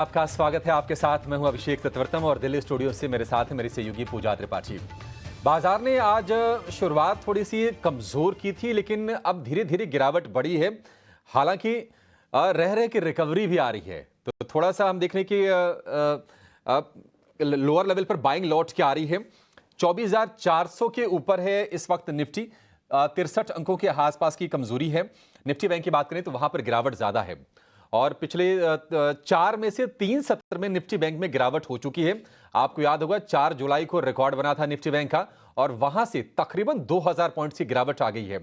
आपका स्वागत है। आपके साथ मैं हूं अभिषेक तत्वर्तम और दिल्ली स्टूडियो से मेरे साथ है मेरी सहयोगी पूजा त्रिपाठी। बाजार ने आज शुरुआत थोड़ी सी कमजोर की थी, लेकिन अब धीरे धीरे गिरावट बढ़ी है। हालांकि रह रहे की रिकवरी भी आ रही है, तो थोड़ा सा हम देख रहे हैं कि लोअर लेवल पर बाइंग लौट के आ रही है। 24,400 के ऊपर है इस वक्त निफ्टी। 63 अंकों के आसपास की कमजोरी है। निफ्टी बैंक की बात करें तो वहां पर गिरावट ज्यादा है और पिछले 4 में से 3 सत्र में निफ्टी बैंक में गिरावट हो चुकी है। आपको याद होगा 4 जुलाई को रिकॉर्ड बना था निफ्टी बैंक का और वहां से तकरीबन 2000 पॉइंट्स की गिरावट आ गई है।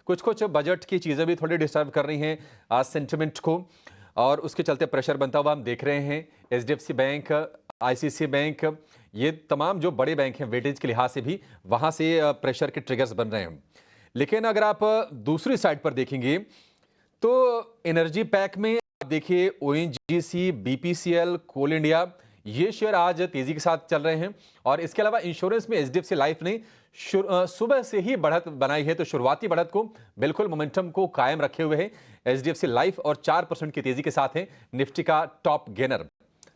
कुछ कुछ बजट की चीजें भी थोड़ी डिस्टर्ब कर रही हैं सेंटिमेंट को, और उसके चलते प्रेशर बनता हुआ हम देख रहे हैं। एचडीएफसी बैंक, आईसीआईसीआई बैंक, ये तमाम जो बड़े बैंक हैं वेटेज के लिहाज से भी वहां से प्रेशर के ट्रिगर्स बन रहे हैं। लेकिन अगर आप दूसरी साइड पर देखेंगे तो एनर्जी पैक में देखिए ओएनजीसी, बीपीसीएल, कोल इंडिया, ये शेयर आज तेजी के साथ चल रहे हैं। और इसके अलावा इंश्योरेंस में एचडीएफसी लाइफ ने सुबह से ही बढ़त बनाई है, तो शुरुआती बढ़त को बिल्कुल मोमेंटम को कायम रखे हुए है एचडीएफसी लाइफ और 4% की तेजी के साथ है निफ्टी का टॉप गेनर।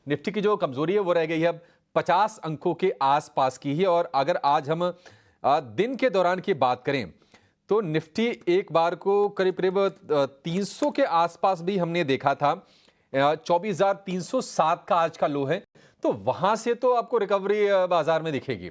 निफ्टी की जो कमजोरी है वो रह गई है अब 50 अंकों के आसपास की ही। और अगर आज हम दिन के दौरान की बात करें तो निफ्टी एक बार को करीब करीब 300 के आसपास भी हमने देखा था। 24,307 का आज का लो है, तो वहां से तो आपको रिकवरी बाजार में दिखेगी।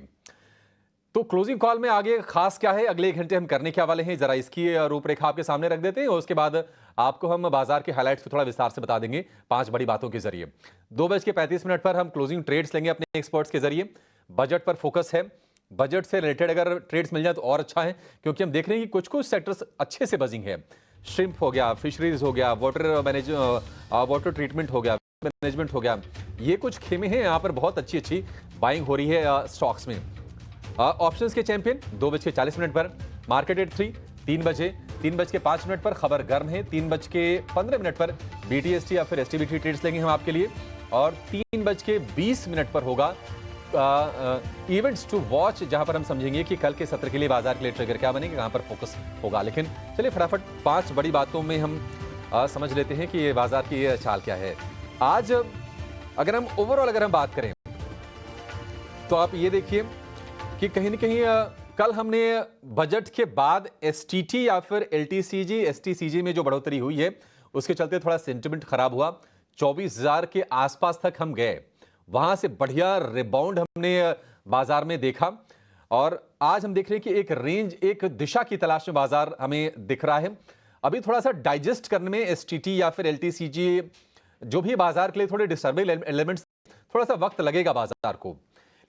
तो क्लोजिंग कॉल में आगे खास क्या है, अगले 1 घंटे हम करने के वाले हैं, जरा इसकी रूपरेखा आपके सामने रख देते हैं और उसके बाद आपको हम बाजार के हाइलाइट्स को थोड़ा विस्तार से बता देंगे 5 बड़ी बातों के जरिए। 2:35 पर हम क्लोजिंग ट्रेड्स लेंगे अपने एक्सपर्ट्स के जरिए। बजट पर फोकस है, बजट से रिलेटेड अगर ट्रेड्स मिल जाए तो और अच्छा है, क्योंकि हम देख रहे हैं कि कुछ कुछ सेक्टर्स अच्छे से बजिंग है। श्रिम्प हो गया, फिशरीज हो गया, वाटर ट्रीटमेंट हो गया, मैनेजमेंट हो गया, ये कुछ खेमे हैं यहाँ पर बहुत अच्छी अच्छी बाइंग हो रही है स्टॉक्स में। ऑप्शंस के चैंपियन 2:40 पर, मार्केट एट 3 बजे, 3:05 पर खबर गर्म है, 3:15 पर बीटीएसटी या फिर एसटीबीटी ट्रेड्स लेंगे हम आपके लिए, और 3:20 पर होगा इवेंट्स टू वॉच, जहां पर हम समझेंगे कि कल के सत्र के लिए बाजार के लिए ट्रिगर क्या बनेगा, कहां पर फोकस होगा। लेकिन चलिए फटाफट 5 बड़ी बातों में हम समझ लेते हैं कि ये बाजार की ये चाल क्या है। आज अगर हम ओवरऑल अगर हम बात करें तो आप ये देखिए कि कहीं ना कहीं कल हमने बजट के बाद एसटीटी या फिर एलटीसीजी, एसटीसीजी में जो बढ़ोतरी हुई है उसके चलते थोड़ा सेंटिमेंट खराब हुआ। 24,000 के आसपास तक हम गए, वहां से बढ़िया रिबाउंड हमने बाजार में देखा और आज हम देख रहे हैं कि एक रेंज, एक दिशा की तलाश में बाजार हमें दिख रहा है। अभी थोड़ा सा डाइजेस्ट करने में एसटीटी या फिर एलटीसीजी जो भी बाजार के लिए थोड़े डिस्टर्बिंग एलिमेंट्स, थोड़ा सा वक्त लगेगा बाजार को।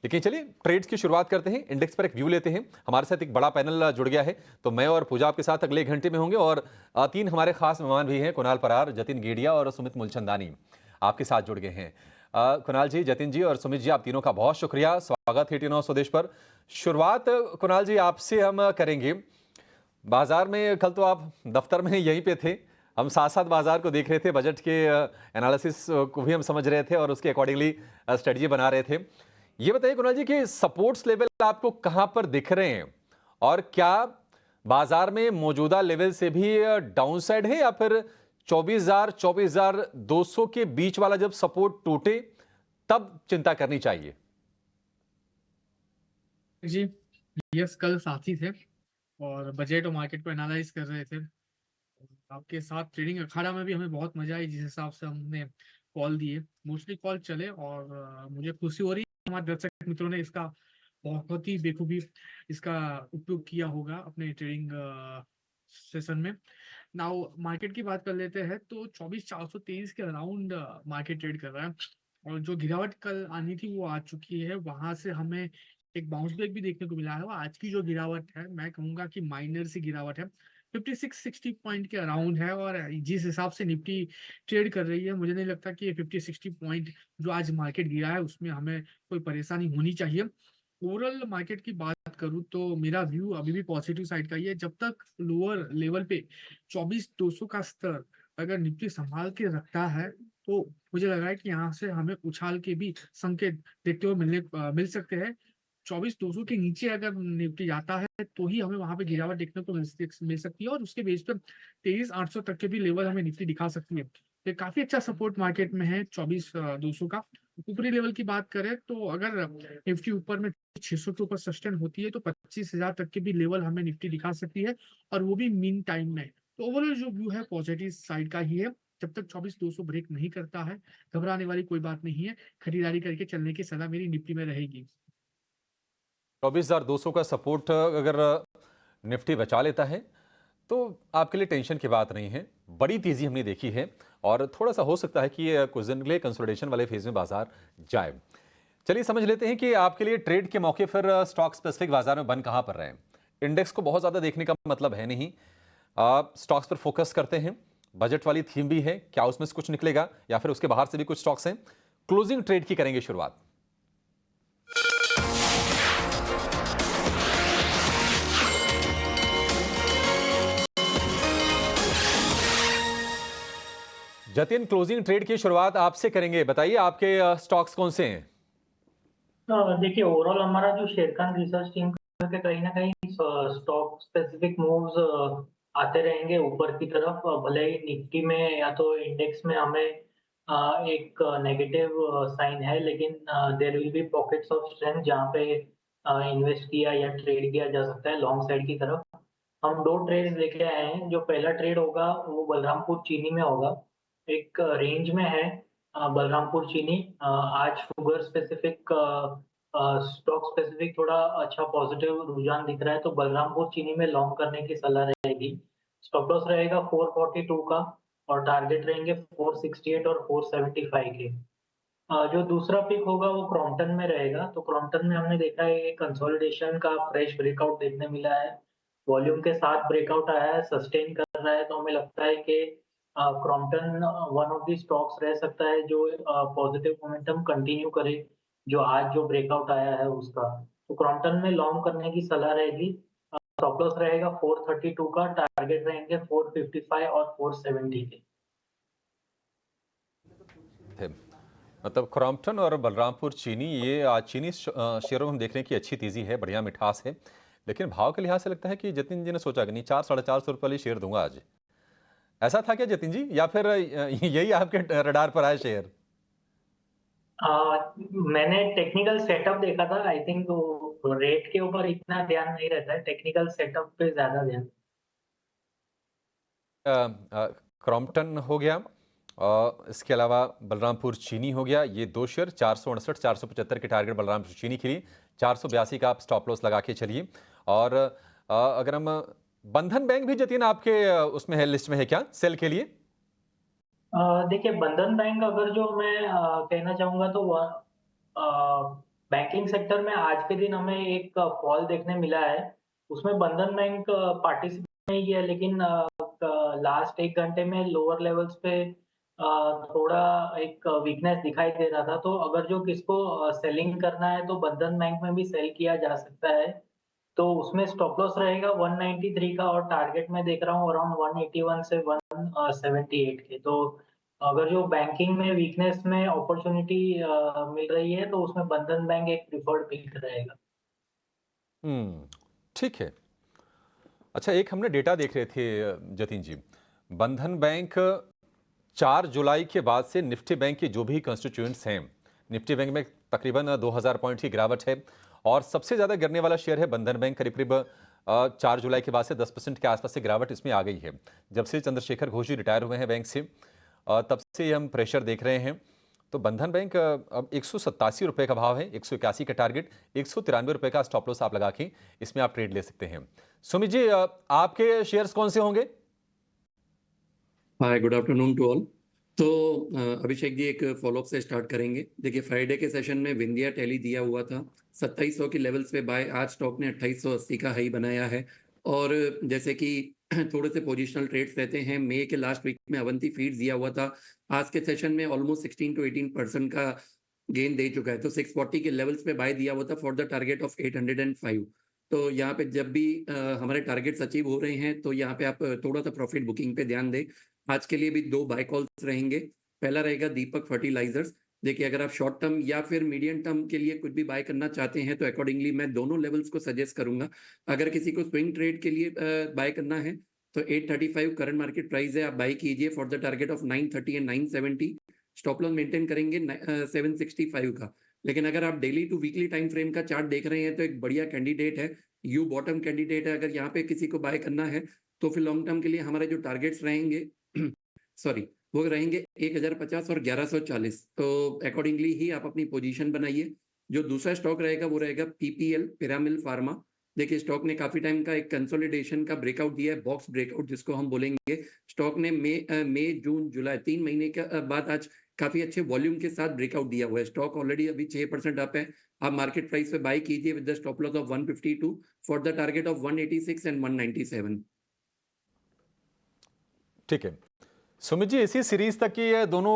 लेकिन चलिए ट्रेड्स की शुरुआत करते हैं, इंडेक्स पर एक व्यू लेते हैं। हमारे साथ एक बड़ा पैनल जुड़ गया है, तो मैं और पूजा आपके साथ अगले 1 घंटे में होंगे और 3 हमारे खास मेहमान भी हैं, कुणाल परार, जतिन गेडिया और सुमित मूलचंदानी आपके साथ जुड़ गए हैं। कुणाल जी, जतिन जी और सुमित जी, आप तीनों का बहुत शुक्रिया, स्वागत है टी9 स्वदेश पर। शुरुआत कुणाल जी आपसे हम करेंगे। बाजार में कल तो आप दफ्तर में यहीं पे थे, हम साथ साथ बाजार को देख रहे थे, बजट के एनालिसिस को भी हम समझ रहे थे और उसके अकॉर्डिंगली स्ट्रेटजी बना रहे थे। ये बताइए कुणाल जी कि सपोर्ट्स लेवल आपको कहां पर दिख रहे हैं और क्या बाजार में मौजूदा लेवल से भी डाउन साइड है या फिर 24,000 24,200 के बीच वाला जब सपोर्ट टूटे तब चिंता करनी चाहिए? जी, यस, कल साथी थे और बजट और मार्केट को एनालाइज कर रहे थे। आपके साथ ट्रेडिंग अखाड़ा में भी हमें बहुत मजा आई, जिस हिसाब से हमने कॉल दिए, मोस्टली कॉल चले और मुझे खुशी हो रही है हमारे दर्शक मित्रों ने इसका बहुत ही बेखूबी इसका उपयोग किया होगा अपने ट्रेडिंग सेशन में। नाउ मार्केट की बात कर लेते हैं तो 24,423 के अराउंड मार्केट ट्रेड कर रहा है और जो गिरावट कल आनी थी वो आ चुकी है। वहां से हमें एक बाउंस बैक भी देखने को मिला है। आज की जो गिरावट है मैं कहूंगा कि माइनर सी गिरावट है, 56-60 पॉइंट के अराउंड है और जिस हिसाब से निफ्टी ट्रेड कर रही है मुझे नहीं लगता कि ये 50-60 पॉइंट जो आज मार्केट गिरा है उसमें हमें कोई परेशानी होनी चाहिए। ओवरऑल मार्केट की बात करूं तो मेरा व्यू अभी भी पॉजिटिव साइड का ही है। जब तक लोअर लेवल पे 24,200 का स्तर अगर निफ्टी संभाल के रखता है तो मुझे लग रहा है कि यहाँ से हमें उछाल के भी संकेत देखते हुए मिल सकते हैं। 24,200 के नीचे अगर निफ्टी जाता है तो ही हमें वहां पे गिरावट देखने को मिल सकती है और उसके बेस पर 23,800 तक के भी लेवल हमें निफ्टी दिखा सकती है। ये काफी अच्छा सपोर्ट मार्केट में है 24,200 का। ऊपरी लेवल की बात करें तो अगर निफ्टी ऊपर में 600 के ऊपर सस्टेन होती है तो 25,000 तक के भी लेवल हमें निफ्टी दिखा सकती है, और वो भी मीन टाइम में। तो ओवरऑल जो व्यू है पॉजिटिव साइड का ही है। जब तक 24,200 ब्रेक नहीं करता है, घबराने वाली कोई बात नहीं है। खरीदारी करके चलने की सलाह मेरी निफ्टी में रहेगी। 24,200 का सपोर्ट अगर निफ्टी बचा लेता है तो आपके लिए टेंशन की बात नहीं है। बड़ी तेजी हमने देखी है और थोड़ा सा हो सकता है कि ये कुछ दिन के लिए कंसोलिडेशन वाले फेज में बाजार जाए। चलिए समझ लेते हैं कि आपके लिए ट्रेड के मौके फिर स्टॉक स्पेसिफिक बाजार में बन कहां पर रहे हैं। इंडेक्स को बहुत ज्यादा देखने का मतलब है नहीं, आप स्टॉक्स पर फोकस करते हैं। बजट वाली थीम भी है, क्या उसमें से कुछ निकलेगा या फिर उसके बाहर से भी कुछ स्टॉक्स हैं। क्लोजिंग ट्रेड की करेंगे शुरुआत। जतिन, क्लोजिंग ट्रेड की शुरुआत आपसे करेंगे, बताइए आपके स्टॉक्स कौन से हैं। देखिए ओवरऑल हमारा जो शेरखान रिसर्च टीम के कहीं ना कहीं स्टॉक स्पेसिफिक मूव्स आते रहेंगे ऊपर की तरफ। भले ही निफ्टी में या तो इंडेक्स में हमें एक नेगेटिव साइन है, लेकिन there will be pockets of strength जहाँ पे इन्वेस्ट किया या ट्रेड किया जा सकता है लॉन्ग साइड की तरफ। हम 2 ट्रेड्स लेके आए हैं। जो पहला ट्रेड होगा वो बलरामपुर चीनी में होगा। एक रेंज में है बलरामपुर चीनी। आज शुगर स्पेसिफिक स्टॉक स्पेसिफिक थोड़ा अच्छा पॉजिटिव रुझान दिख रहा है, तो बलरामपुर चीनी में लॉन्ग करने की सलाह रहेगी। स्टॉप लॉस रहेगा 442 का और टारगेट रहेंगे 468 और 475 के। जो दूसरा पिक होगा वो क्रॉम्पटन में रहेगा। तो क्रॉम्पटन में हमने देखा है कंसोलिडेशन का फ्रेश ब्रेकआउट देखने मिला है। वॉल्यूम के साथ ब्रेकआउट आया है, सस्टेन कर रहा है, तो हमें लगता है कि Crompton one of the stocks रह सकता है जो पॉजिटिव मोमेंटम कंटिन्यू करे, जो आज जो ब्रेकआउट आया है उसका। तो क्रॉम्पटन में लॉन्ग करने की सलाह रहेगी। स्टॉप लॉस रहेगा 432 का, टारगेट रहेंगे 455 और 470 के। थे मतलब क्रॉम्पटन और बलरामपुर चीनी, ये आज चीनी शेयरों में हम देख रहे हैं कि अच्छी तेजी है, बढ़िया मिठास है। लेकिन भाव के लिहाज से लगता है कि जतिन जी ने सोचा कि नहीं, 400-450 रुपये वाली शेयर दूंगा आज। ऐसा था क्या जतिन जी, या फिर यही आपके रडार पर आया शेयर। मैंने टेक्निकल सेटअप देखा था। आई थिंक रेट के ऊपर इतना ध्यान नहीं रहता है, टेक्निकल सेटअप पे ज्यादा ध्यान। क्रॉम्पटन हो गया, इसके अलावा बलरामपुर चीनी हो गया। ये दो शेयर 459 475 के टारगेट बलरामपुर चीनी के लिए, 482 का आप स्टॉप लॉस लगा के चलिए। और अगर हम बंधन बैंक भी जतिन आपके उसमें है, लिस्ट में है क्या सेल के लिए। देखिए बंधन बैंक अगर जो मैं कहना चाहूंगा तो बैंकिंग सेक्टर में आज के दिन हमें एक फॉल देखने मिला है। उसमें बंधन बैंक पार्टिसिपेट नहीं किया, लेकिन लास्ट 1 घंटे में लोअर लेवल्स पे थोड़ा एक वीकनेस दिखाई दे रहा था। तो अगर जो किसको सेलिंग करना है तो बंधन बैंक में भी सेल किया जा सकता है। तो उसमें स्टॉप लॉस रहेगा 193 का और टारगेट मैं देख रहा हूँ अराउंड 181 से 178 के। तो अगर जो बैंकिंग में वीकनेस में अपॉर्चुनिटी मिल रही है तो उसमें बंधन बैंक एक प्रिफर्ड पिक रहेगा। ठीक है। अच्छा, एक हमने डेटा देख रहे थे जतिन जी, बंधन बैंक 4 जुलाई के बाद से निफ्टी बैंक के जो भी कंस्टिट्यूएंट्स हैं, निफ्टी बैंक में तकरीबन 2000 पॉइंट की गिरावट है और सबसे ज़्यादा गिरने वाला शेयर है बंधन बैंक। करीब करीब 4 जुलाई के बाद से 10% के आसपास से गिरावट इसमें आ गई है। जब से चंद्रशेखर घोष जी रिटायर हुए हैं बैंक से, तब से हम प्रेशर देख रहे हैं। तो बंधन बैंक अब 187 रुपये का भाव है, 181 का टारगेट, 193 रुपये का स्टॉप लॉस आप लगा के इसमें आप ट्रेड ले सकते हैं। सुमित जी, आपके शेयर्स कौन से होंगे। हाय, गुड आफ्टरनून टू ऑल। तो अभिषेक जी, एक फॉलोअप से स्टार्ट करेंगे। देखिए, फ्राइडे के सेशन में विंध्या टेली दिया हुआ था 2700 की लेवल्स पे बाय। आज स्टॉक ने 2880 का हाई बनाया है। और जैसे कि थोड़े से पोजिशनल ट्रेड्स रहते हैं, मई के लास्ट वीक में अवंती फीड्स दिया हुआ था, आज के सेशन में ऑलमोस्ट 16 to 18% का गेन दे चुका है। तो 640 के लेवल्स पे बाय दिया हुआ था फॉर द टारगेट ऑफ 805। तो यहाँ पे जब भी हमारे टारगेट्स अचीव हो रहे हैं तो यहाँ पे आप थोड़ा सा प्रॉफिट बुकिंग पे ध्यान दें। आज के लिए भी 2 बाय कॉल्स रहेंगे। पहला रहेगा दीपक फर्टिलाइजर्स। देखिए, अगर आप शॉर्ट टर्म या फिर मीडियम टर्म के लिए कुछ भी बाय करना चाहते हैं तो अकॉर्डिंगली मैं दोनों लेवल्स को सजेस्ट करूंगा। अगर किसी को स्विंग ट्रेड के लिए बाय करना है तो 835 करंट मार्केट प्राइस है, आप बाई कीजिए for the target of 930 and 970। Stop loss maintain करेंगे 765 का। लेकिन अगर आप daily to weekly time frame का चार्ट देख रहे हैं तो एक बढ़िया कैंडिडेट है, यू बॉटम कैंडिडेट है। अगर यहाँ पे किसी को बाय करना है तो फिर लॉन्ग टर्म के लिए हमारे जो टारगेट्स रहेंगे सॉरी वो रहेंगे 1050 और 1140। तो अकॉर्डिंगली ही आप अपनी पोजीशन बनाइए। जो दूसरा स्टॉक रहेगा वो रहेगा पीपीएल, पिरामिल फार्मा। देखिए स्टॉक ने काफी टाइम का एक कंसोलिडेशन का ब्रेकआउट दिया है, बॉक्स ब्रेकआउट जिसको हम बोलेंगे। स्टॉक ने मई जून जुलाई 3 महीने के बाद आज काफी अच्छे वॉल्यूम के साथ ब्रेकआउट दिया हुआ है। स्टॉक ऑलरेडी अभी 6% अप है। आप मार्केट प्राइस पे बाय कीजिए with the stop loss of 152 for the target of 186 and 197। ठीक है सुमित जी, इसी सीरीज तक की ये दोनों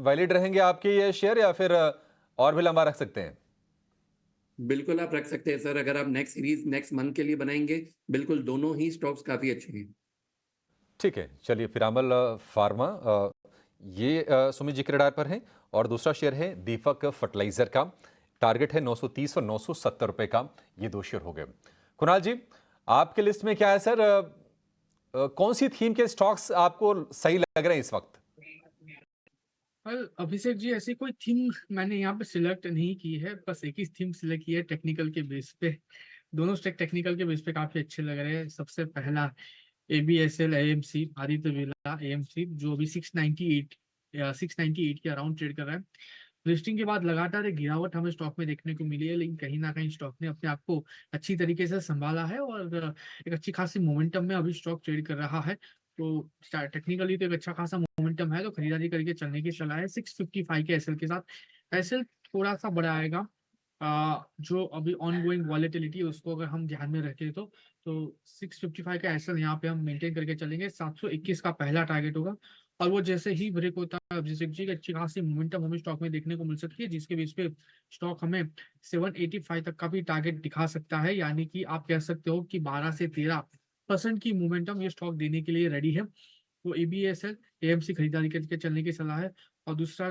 वैलिड रहेंगे आपके ये शेयर, या फिर और भी लंबा रख सकते हैं? बिल्कुल आप रख सकते हैं सर। अगर आप नेक्स्ट सीरीज नेक्स्ट मंथ के लिए बनाएंगे, बिल्कुल दोनों ही स्टॉक्स काफी अच्छे हैं। ठीक है, चलिए पिरामल फार्मा ये सुमित जी के रडार पर है, और दूसरा शेयर है दीपक फर्टिलाइजर का। टारगेट है 930 और 970 रुपए का। ये दो शेयर हो गए। कुणाल जी, आपके लिस्ट में क्या है सर? कौन सी थीम के स्टॉक्स आपको सही लग रहे हैं इस वक्त? वेल अभिषेक जी, ऐसी कोई थीम मैंने यहाँ पे सिलेक्ट नहीं की है, बस एक ही थीम सिलेक्ट की है टेक्निकल के बेस पे। दोनों स्टॉक टेक्निकल के बेस पे काफी अच्छे लग रहे हैं। सबसे पहला ABSL AMC, Aditya Birla AMC, जो अभी 698 के अराउंड ट्रेड कर रहा है। लिस्टिंग के बाद लगातार एक गिरावट हमें स्टॉक में देखने को मिली है, लेकिन कहीं ना कहीं स्टॉक ने अपने आप को अच्छी तरीके से संभाला है और एक अच्छी खासी मोमेंटम में अभी स्टॉक ट्रेड कर रहा है। तो टेक्निकली तो एक अच्छा खासा मोमेंटम है, तो खरीदारी करके चलने की सलाह है 655 के एसएल के साथ। एसएल थोड़ा सा बड़ा आएगा, जो अभी ऑनगोइंग वॉलेटिलिटी है उसको अगर हम ध्यान में रखें तो 655 का एसएल यहाँ पे हम मेंटेन करके चलेंगे। 721 का पहला टारगेट होगा, और वो जैसे ही ब्रेक होता है जैसे कि अच्छी खासी मोमेंटम हमें स्टॉक में देखने को मिल सकती है, जिसके बेस पे स्टॉक हमें 785 तक का भी टारगेट दिखा सकता है। यानी कि आप कह सकते हो कि 12 से 13% की मोमेंटम ये स्टॉक देने के लिए रेडी है। तो एबीएसएल एएमसी खरीदारी करके चलने की सलाह है। और दूसरा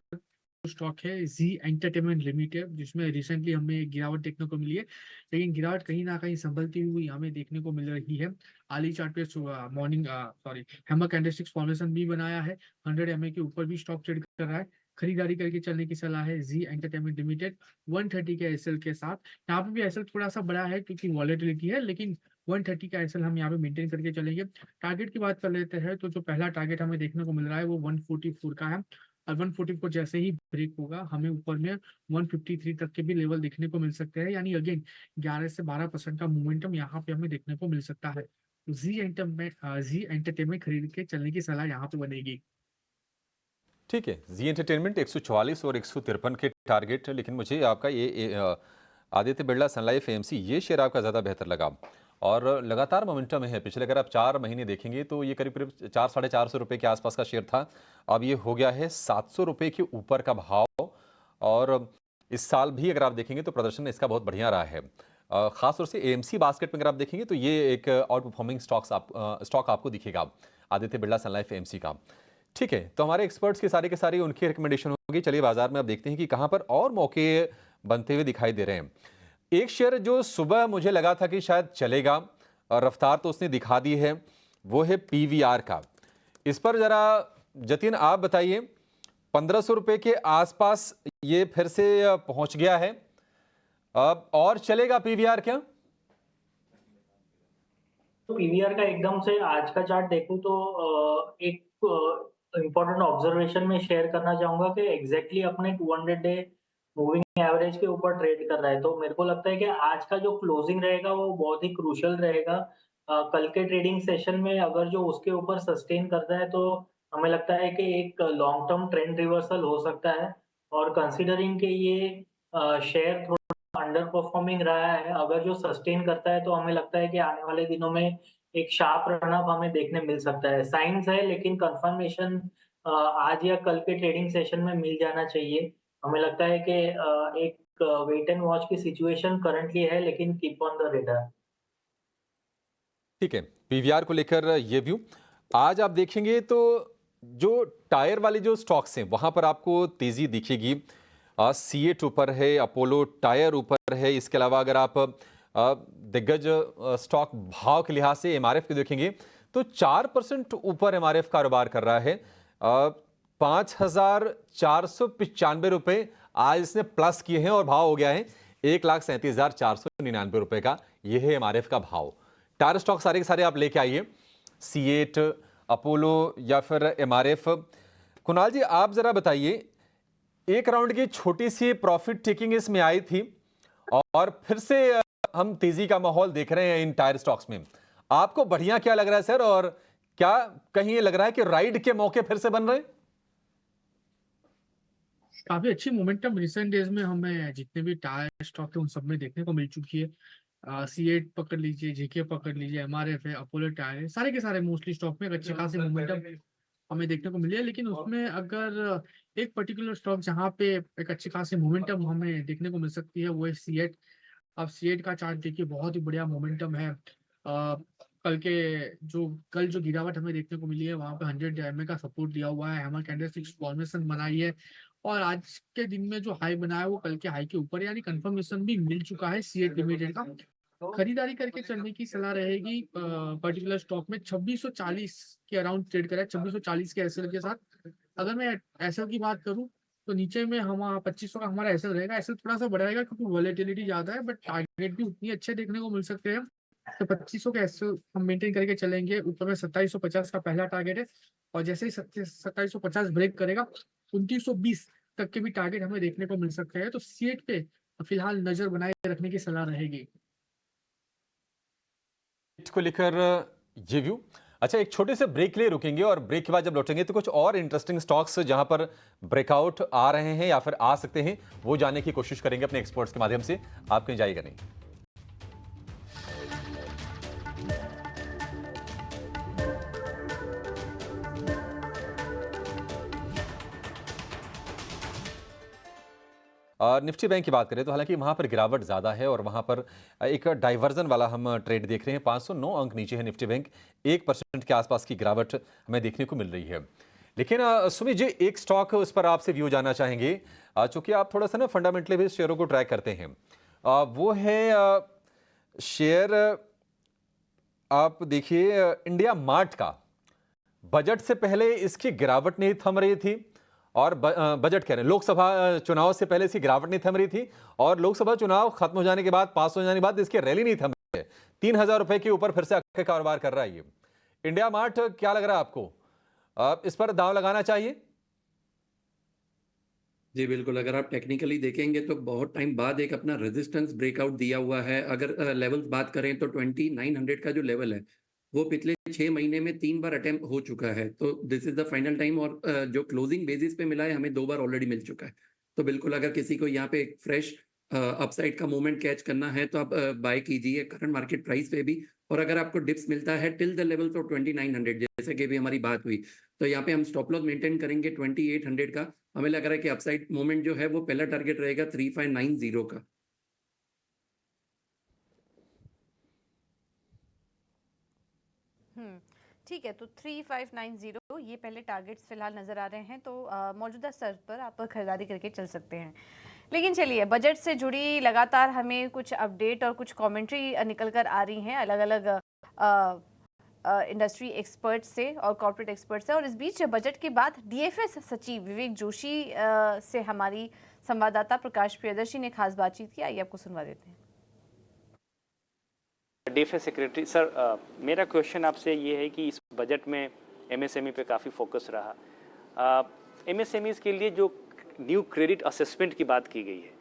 स्टॉक है जी एंटरटेनमेंट लिमिटेड, जिसमें रिसेंटली हमें एक गिरावट देखने को मिली है, लेकिन गिरावट कहीं ना कहीं संभलती हुई हमें देखने को मिल रही है। आली चार्ट पे हैमर कैंडलस्टिक्स फॉर्मेशन भी बनाया है। 100 एमए के ऊपर भी स्टॉक ट्रेड कर रहा है। खरीदारी करके चलने की सलाह है जी एंटरटेनमेंट लिमिटेड 130 के एसएल के साथ। यहाँ पे भी एसएल थोड़ा सा बड़ा है क्योंकि वॉलेटिलिटी है, लेकिन 130 का एसएल हम यहाँ पे मेंटेन करके चलेंगे। टारगेट की बात कर लेते हैं तो जो पहला टारगेट हमें देखने को मिल रहा है वो 144 का है, और 144 जैसे ही ब्रेक होगा हमें ऊपर में 153 तक के भी लेवल देखने को मिल सकते हैं। यानी अगेन 11 से 12% का मोमेंटम यहाँ पे हमें देखने को मिल सकता है। जी एंटरटेनमेंट खरीद के चलने की सलाह यहाँ पे बनेगी। ठीक है, जी एंटरटेनमेंट 144 और 153 के टारगेट, लेकिन मुझे आपका आदित्य बिरला सन लाइफ एएमसी ये शेयर आपका ज़्यादा बेहतर लगा, और लगातार मोमेंटम है। पिछले अगर आप 4 महीने देखेंगे तो ये करीब करीब 400-450 रुपये के आसपास का शेयर था। अब ये हो गया है 700 रुपये के ऊपर का भाव, और इस साल भी अगर आप देखेंगे तो प्रदर्शन इसका बहुत बढ़िया रहा है। खासतौर से एएमसी बास्केट में अगर आप देखेंगे तो ये एक आउट परफॉर्मिंग स्टॉक आपको दिखेगा आदित्य बिरला सन लाइफ एएमसी का। ठीक है, तो हमारे एक्सपर्ट्स के सारे उनकी रिकमेंडेशन होगी। चलिए बाजार में अब देखते हैं कि कहां पर और मौके बनते हुए दिखाई दे रहे हैं। एक शेयर जो सुबह मुझे लगा था कि शायद चलेगा और रफ्तार तो उसने दिखा दी है, वो है पीवीआर का। इस पर जरा जतिन आप बताइए, 1500 रुपए के आसपास ये फिर से पहुंच गया है, अब और चलेगा पीवीआर क्या? तो पीवीआर का एकदम से आज का चार्ट देखूं तो एक इम्पोर्टेंट ऑब्जर्वेशन में शेयर करना चाहूंगा कि एग्जैक्टली अपने 200 डे मूविंग एवरेज के ऊपर ट्रेड कर रहा है। तो मेरे को लगता है कि आज का जो क्लोजिंग रहेगा वो बहुत ही क्रूशियल रहेगा। कल के ट्रेडिंग सेशन में अगर जो उसके ऊपर सस्टेन करता है तो हमें लगता है कि एक लॉन्ग टर्म ट्रेंड रिवर्सल हो सकता है। और कंसिडरिंग कि ये शेयर अंडर परफॉर्मिंग रहा है, अगर जो सस्टेन करता है तो हमें लगता है कि आने वाले दिनों में एक शार्प रन अप हमें देखने मिल सकता है। साइंस है, लेकिन कंफर्मेशन आज या कल के ट्रेडिंग सेशन में मिल जाना चाहिए। हमें लगता है कि एक वेट एंड वॉच की सिचुएशन करंटली है, लेकिन कीप ऑन द रेडार। ठीक है, पीवीआर को लेकर ये व्यू। आज आप देखेंगे तो जो टायर वाले जो स्टॉक्स हैं वहां पर आपको तेजी दिखेगी। सीएट ऊपर है, अपोलो टायर ऊपर है। इसके अलावा अगर आप दिग्गज स्टॉक भाव के लिहाज से एमआरएफ को देखेंगे तो 4% ऊपर एमआरएफ कारोबार कर रहा है। 5,495 रुपए आज इसने प्लस किए हैं और भाव हो गया है 1,37,499 रुपए का। यह है एमआरएफ का भाव। टायर स्टॉक सारे के सारे आप लेके आइए, C8, अपोलो या फिर एमआरएफ। कुणाल जी, आप जरा बताइए, एक राउंड की छोटी सी प्रॉफिट टेकिंग इसमें आई थी और फिर से हम तेजी का माहौल देख रहे हैं इन टायर स्टॉक्स में। आपको बढ़िया क्या लग रहा है सर, और क्या कहीं ये लग रहा है कि राइड के मौके फिर से बन रहे हैं? काफी अच्छी मोमेंटम रिसेंट डेज में हमें जितने भी टायर स्टॉक है उन सब में देखने को मिल चुकी है। C8 पकड़ लीजिए, जेके पकड़ लीजिए, एमआरएफ है, अपोलो टायर है, सारे के सारे मोस्टली स्टॉक में एक अच्छी खासी मोमेंटम हमें देखने को मिली है। लेकिन उसमें अगर एक पर्टिकुलर स्टॉक जहाँ पे एक अच्छी खासी मोमेंटम हमें देखने को मिल सकती है वो है C8। अब C8 का चार्ट देखिए, बहुत ही बढ़िया मोमेंटम है। कल जो गिरावट हमें देखने को मिली है वहां पे 100 EMA का सपोर्ट दिया हुआ है, हैमर कैंडलस्टिक फॉर्मेशन बनाई है और आज के दिन में जो हाई बनाया है वो कल के हाई के ऊपर, यानी कंफर्मेशन भी मिल चुका है C8 लिमिटेड का। खरीदारी करके चलने की सलाह रहेगी। पर्टिकुलर स्टॉक में 2640 के अराउंड ट्रेड करा है, 2640 के एसएल के साथ। अगर मैं एसएल की बात करूं तो नीचे में हम 2500 का हमारा एसएल रहेगा। एसएल थोड़ा सा बढ़ाएगा क्योंकि वॉलेटिलिटी ज्यादा है, बट टारगेट भी उतनी अच्छे देखने को मिल सकते हैं। तो 2500 के एसएल हम मेंटेन करके चलेंगे। ऊपर में 2750 का पहला टारगेट है और जैसे ही 2750 ब्रेक करेगा 2920 तक के भी टारगेट हमें देखने को मिल सकते हैं। तो C8 पे फिलहाल नजर बनाए रखने की सलाह रहेगी को लेकर ये व्यू। अच्छा, एक छोटे से ब्रेक के लिए रुकेंगे और ब्रेक के बाद जब लौटेंगे तो कुछ और इंटरेस्टिंग स्टॉक्स जहां पर ब्रेकआउट आ रहे हैं या फिर आ सकते हैं वो जानने की कोशिश करेंगे अपने एक्सपर्ट्स के माध्यम से। आप कहीं जाइएगा नहीं। निफ्टी बैंक की बात करें तो हालांकि वहां पर गिरावट ज्यादा है और वहां पर एक डाइवर्जन वाला हम ट्रेड देख रहे हैं। 509 अंक नीचे है निफ्टी बैंक, 1% के आसपास की गिरावट हमें देखने को मिल रही है। लेकिन सुमित जी, एक स्टॉक उस पर आपसे व्यू जानना चाहेंगे, चूंकि आप थोड़ा सा ना फंडामेंटली भी शेयरों को ट्रैक करते हैं। वो है शेयर, आप देखिए इंडिया मार्ट का। बजट से पहले इसकी गिरावट नहीं थम रही थी और बजट कह रहे हैं लोकसभा चुनाव से पहले इसकी गिरावट नहीं थम रही थी और लोकसभा चुनाव खत्म हो जाने के बाद, पास हो जाने के बाद इसकी रैली नहीं थम रही है। 3,000 रुपए के ऊपर फिर से आके कारोबार कर रहा है ये इंडिया मार्ट। क्या लग रहा है आपको, इस पर दांव लगाना चाहिए? जी बिल्कुल, अगर आप टेक्निकली देखेंगे तो बहुत टाइम बाद एक अपना रेजिस्टेंस ब्रेकआउट दिया हुआ है। अगर लेवल्स बात करें तो 2900 का जो लेवल है वो पिछले 6 महीने में 3 बार अटेम्प्ट हो चुका है। तो this is the final time और जो क्लोजिंग बेसिस पे मिला है हमें 2 बार ऑलरेडी मिल चुका है। तो बिल्कुल अगर किसी को यहाँ पे एक फ्रेश अपसाइड का मोमेंट कैच करना है तो आप बाय कीजिए करंट मार्केट प्राइस पे भी। और अगर आपको डिप्स मिलता है टिल द लेवल तो 2900 जैसे कि भी हमारी बात हुई, तो यहाँ पे हम स्टॉप लॉस मेंटेन करेंगे 2800 का। हमें लग रहा है कि अपसाइड मोमेंट जो है वो पहला टारगेट रहेगा 3590 का। ठीक है, तो 3590 ये पहले टारगेट्स फिलहाल नजर आ रहे हैं, तो मौजूदा स्तर पर आप खरीदारी करके चल सकते हैं। लेकिन चलिए, बजट से जुड़ी लगातार हमें कुछ अपडेट और कुछ कमेंट्री निकल कर आ रही हैं अलग अलग इंडस्ट्री एक्सपर्ट से और कॉर्पोरेट एक्सपर्ट से। और इस बीच बजट के बाद DFS सचिव विवेक जोशी से हमारी संवाददाता प्रकाश प्रियदर्शी ने खास बातचीत की। आइए आपको सुनवा देते हैं। DFS सेक्रेटरी सर, मेरा क्वेश्चन आपसे ये है कि इस बजट में MSME पे काफ़ी फोकस रहा। MSMEs के लिए जो न्यू क्रेडिट असेसमेंट की बात की गई है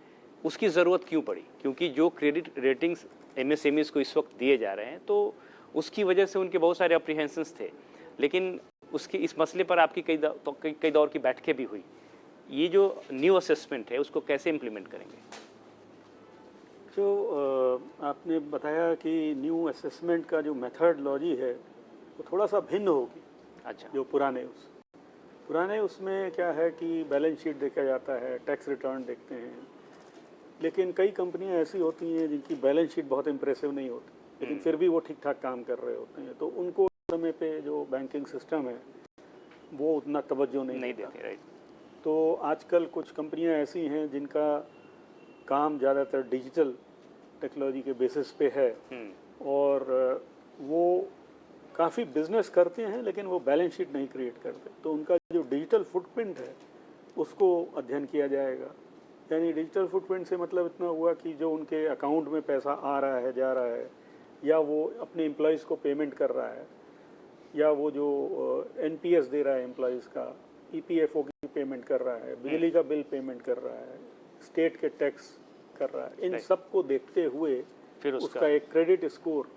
उसकी ज़रूरत क्यों पड़ी? क्योंकि जो क्रेडिट रेटिंग्स MSMEs को इस वक्त दिए जा रहे हैं तो उसकी वजह से उनके बहुत सारे अप्रीहेंशंस थे, लेकिन उसके इस मसले पर आपकी कई दौर की बैठकें भी हुई। ये जो न्यू असेसमेंट है उसको कैसे इम्प्लीमेंट करेंगे? जो आपने बताया कि न्यू असेसमेंट का जो मेथडोलॉजी है वो थोड़ा सा भिन्न होगी। अच्छा, जो पुराने उसमें क्या है कि बैलेंस शीट देखा जाता है, टैक्स रिटर्न देखते हैं, लेकिन कई कंपनियां ऐसी होती हैं जिनकी बैलेंस शीट बहुत इम्प्रेसिव नहीं होती लेकिन फिर भी वो ठीक ठाक काम कर रहे होते हैं, तो उनको समय पे जो बैंकिंग सिस्टम है वो उतना तवज्जो नहीं देते। राइट। तो आजकल कुछ कंपनियां ऐसी हैं जिनका काम ज़्यादातर डिजिटल टेक्नोलॉजी के बेसिस पे है और वो काफ़ी बिजनेस करते हैं लेकिन वो बैलेंस शीट नहीं क्रिएट करते, तो उनका जो डिजिटल फुटप्रिंट है उसको अध्ययन किया जाएगा। यानी डिजिटल फुटप्रिंट से मतलब इतना हुआ कि जो उनके अकाउंट में पैसा आ रहा है, जा रहा है, या वो अपने एम्प्लॉयज़ को पेमेंट कर रहा है, या वो जो एनपीएस दे रहा है एम्प्लॉयज़ का, ईपीएफओ की पेमेंट कर रहा है, बिजली का बिल पेमेंट कर रहा है, स्टेट के टैक्स कर रहा है, इन सब को देखते हुए फिर उसका एक क्रेडिट स्कोर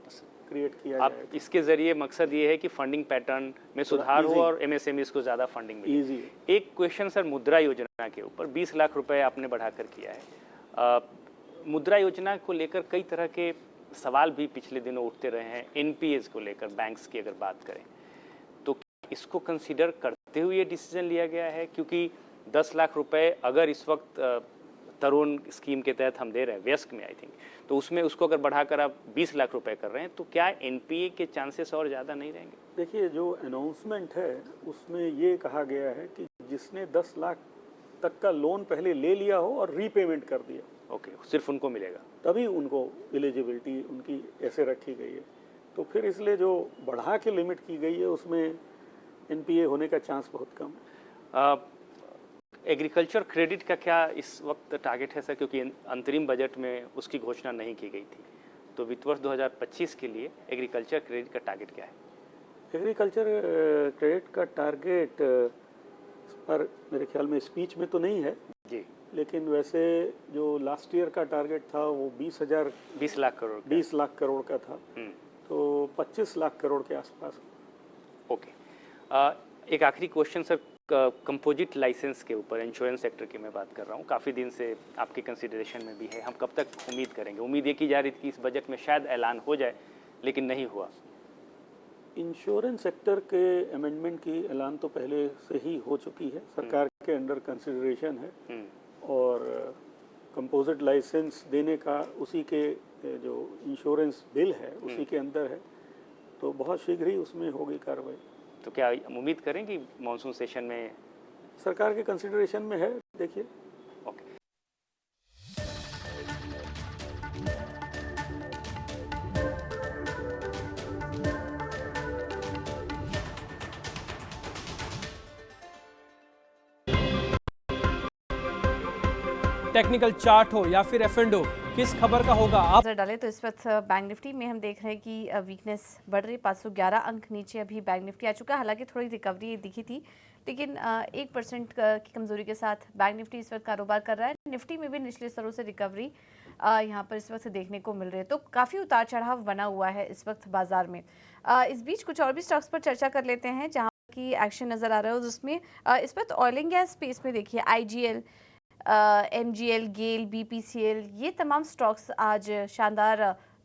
क्रिएट किया आप जाएगा। इसके जरिए मकसद ये है कि फंडिंग पैटर्न में सुधार हो और एमएसएमईज को ज़्यादा फंडिंग मिले। ईजी एक क्वेश्चन सर मुद्रा योजना के ऊपर 20 लाख रुपए आपने बढ़ाकर किया है। मुद्रा योजना को लेकर कई तरह के सवाल भी पिछले दिनों उठते रहे हैं, एनपीएस को लेकर बैंक्स की अगर बात करें तो इसको कंसीडर करते हुए ये डिसीजन लिया गया है, क्योंकि 10 लाख रुपए अगर इस वक्त तरुण स्कीम के तहत हम दे रहे हैं वयस्क में आई थिंक, तो उसमें उसको अगर बढ़ाकर आप 20 लाख रुपए कर रहे हैं तो क्या एनपीए के चांसेस और ज़्यादा नहीं रहेंगे? देखिए, जो अनाउंसमेंट है उसमें ये कहा गया है कि जिसने 10 लाख तक का लोन पहले ले लिया हो और रीपेमेंट कर दिया, ओके, सिर्फ उनको मिलेगा, तभी उनको एलिजिबिलिटी उनकी ऐसे रखी गई है। तो फिर इसलिए जो बढ़ा के लिमिट की गई है उसमें एनपीए होने का चांस बहुत कम है। एग्रीकल्चर क्रेडिट का क्या इस वक्त टारगेट है सर, क्योंकि अंतरिम बजट में उसकी घोषणा नहीं की गई थी, तो वित्त वर्ष 2025 के लिए एग्रीकल्चर क्रेडिट का टारगेट क्या है? एग्रीकल्चर क्रेडिट का टारगेट पर मेरे ख्याल में स्पीच में तो नहीं है जी, लेकिन वैसे जो लास्ट ईयर का टारगेट था वो 20 लाख करोड़ का। 20 लाख करोड़ का था, तो 25 लाख करोड़ के आसपास। ओके, एक आखिरी क्वेश्चन सर, कंपोजिट लाइसेंस के ऊपर, इंश्योरेंस सेक्टर की मैं बात कर रहा हूँ, काफ़ी दिन से आपके कंसिडरेशन में भी है, हम कब तक उम्मीद करेंगे? उम्मीद ये की जा रही थी कि इस बजट में शायद ऐलान हो जाए, लेकिन नहीं हुआ। इंश्योरेंस सेक्टर के अमेंडमेंट की ऐलान तो पहले से ही हो चुकी है, सरकार के अंडर कंसिडरेशन है, और कंपोजिट लाइसेंस देने का उसी के जो इंश्योरेंस बिल है उसी के अंदर है, तो बहुत शीघ्र ही उसमें होगी कार्रवाई। तो क्या उम्मीद करें कि मानसून सेशन में? सरकार के कंसिडरेशन में है, देखिए। ओके, टेक्निकल चार्ट हो या फिर एफ&ओ, किस खबर का होगा आप नजर डालें तो इस वक्त बैंक निफ्टी में हम देख रहे हैं कि वीकनेस बढ़ रही, 511 अंक नीचे अभी बैंक निफ्टी आ चुका है। हालांकि थोड़ी रिकवरी दिखी थी, लेकिन 1% की कमजोरी के साथ बैंक निफ्टी इस वक्त कारोबार कर रहा है। निफ्टी में भी निचले स्तरों से रिकवरी यहाँ पर इस वक्त देखने को मिल रही है, तो काफ़ी उतार चढ़ाव बना हुआ है इस वक्त बाजार में। इस बीच कुछ और भी स्टॉक्स पर चर्चा कर लेते हैं जहाँ की एक्शन नज़र आ रहा है, जिसमें इस वक्त ऑयल एंड गैस स्पेस में देखिए IGL, MGL, गेल, BPCL, ये तमाम स्टॉक्स आज शानदार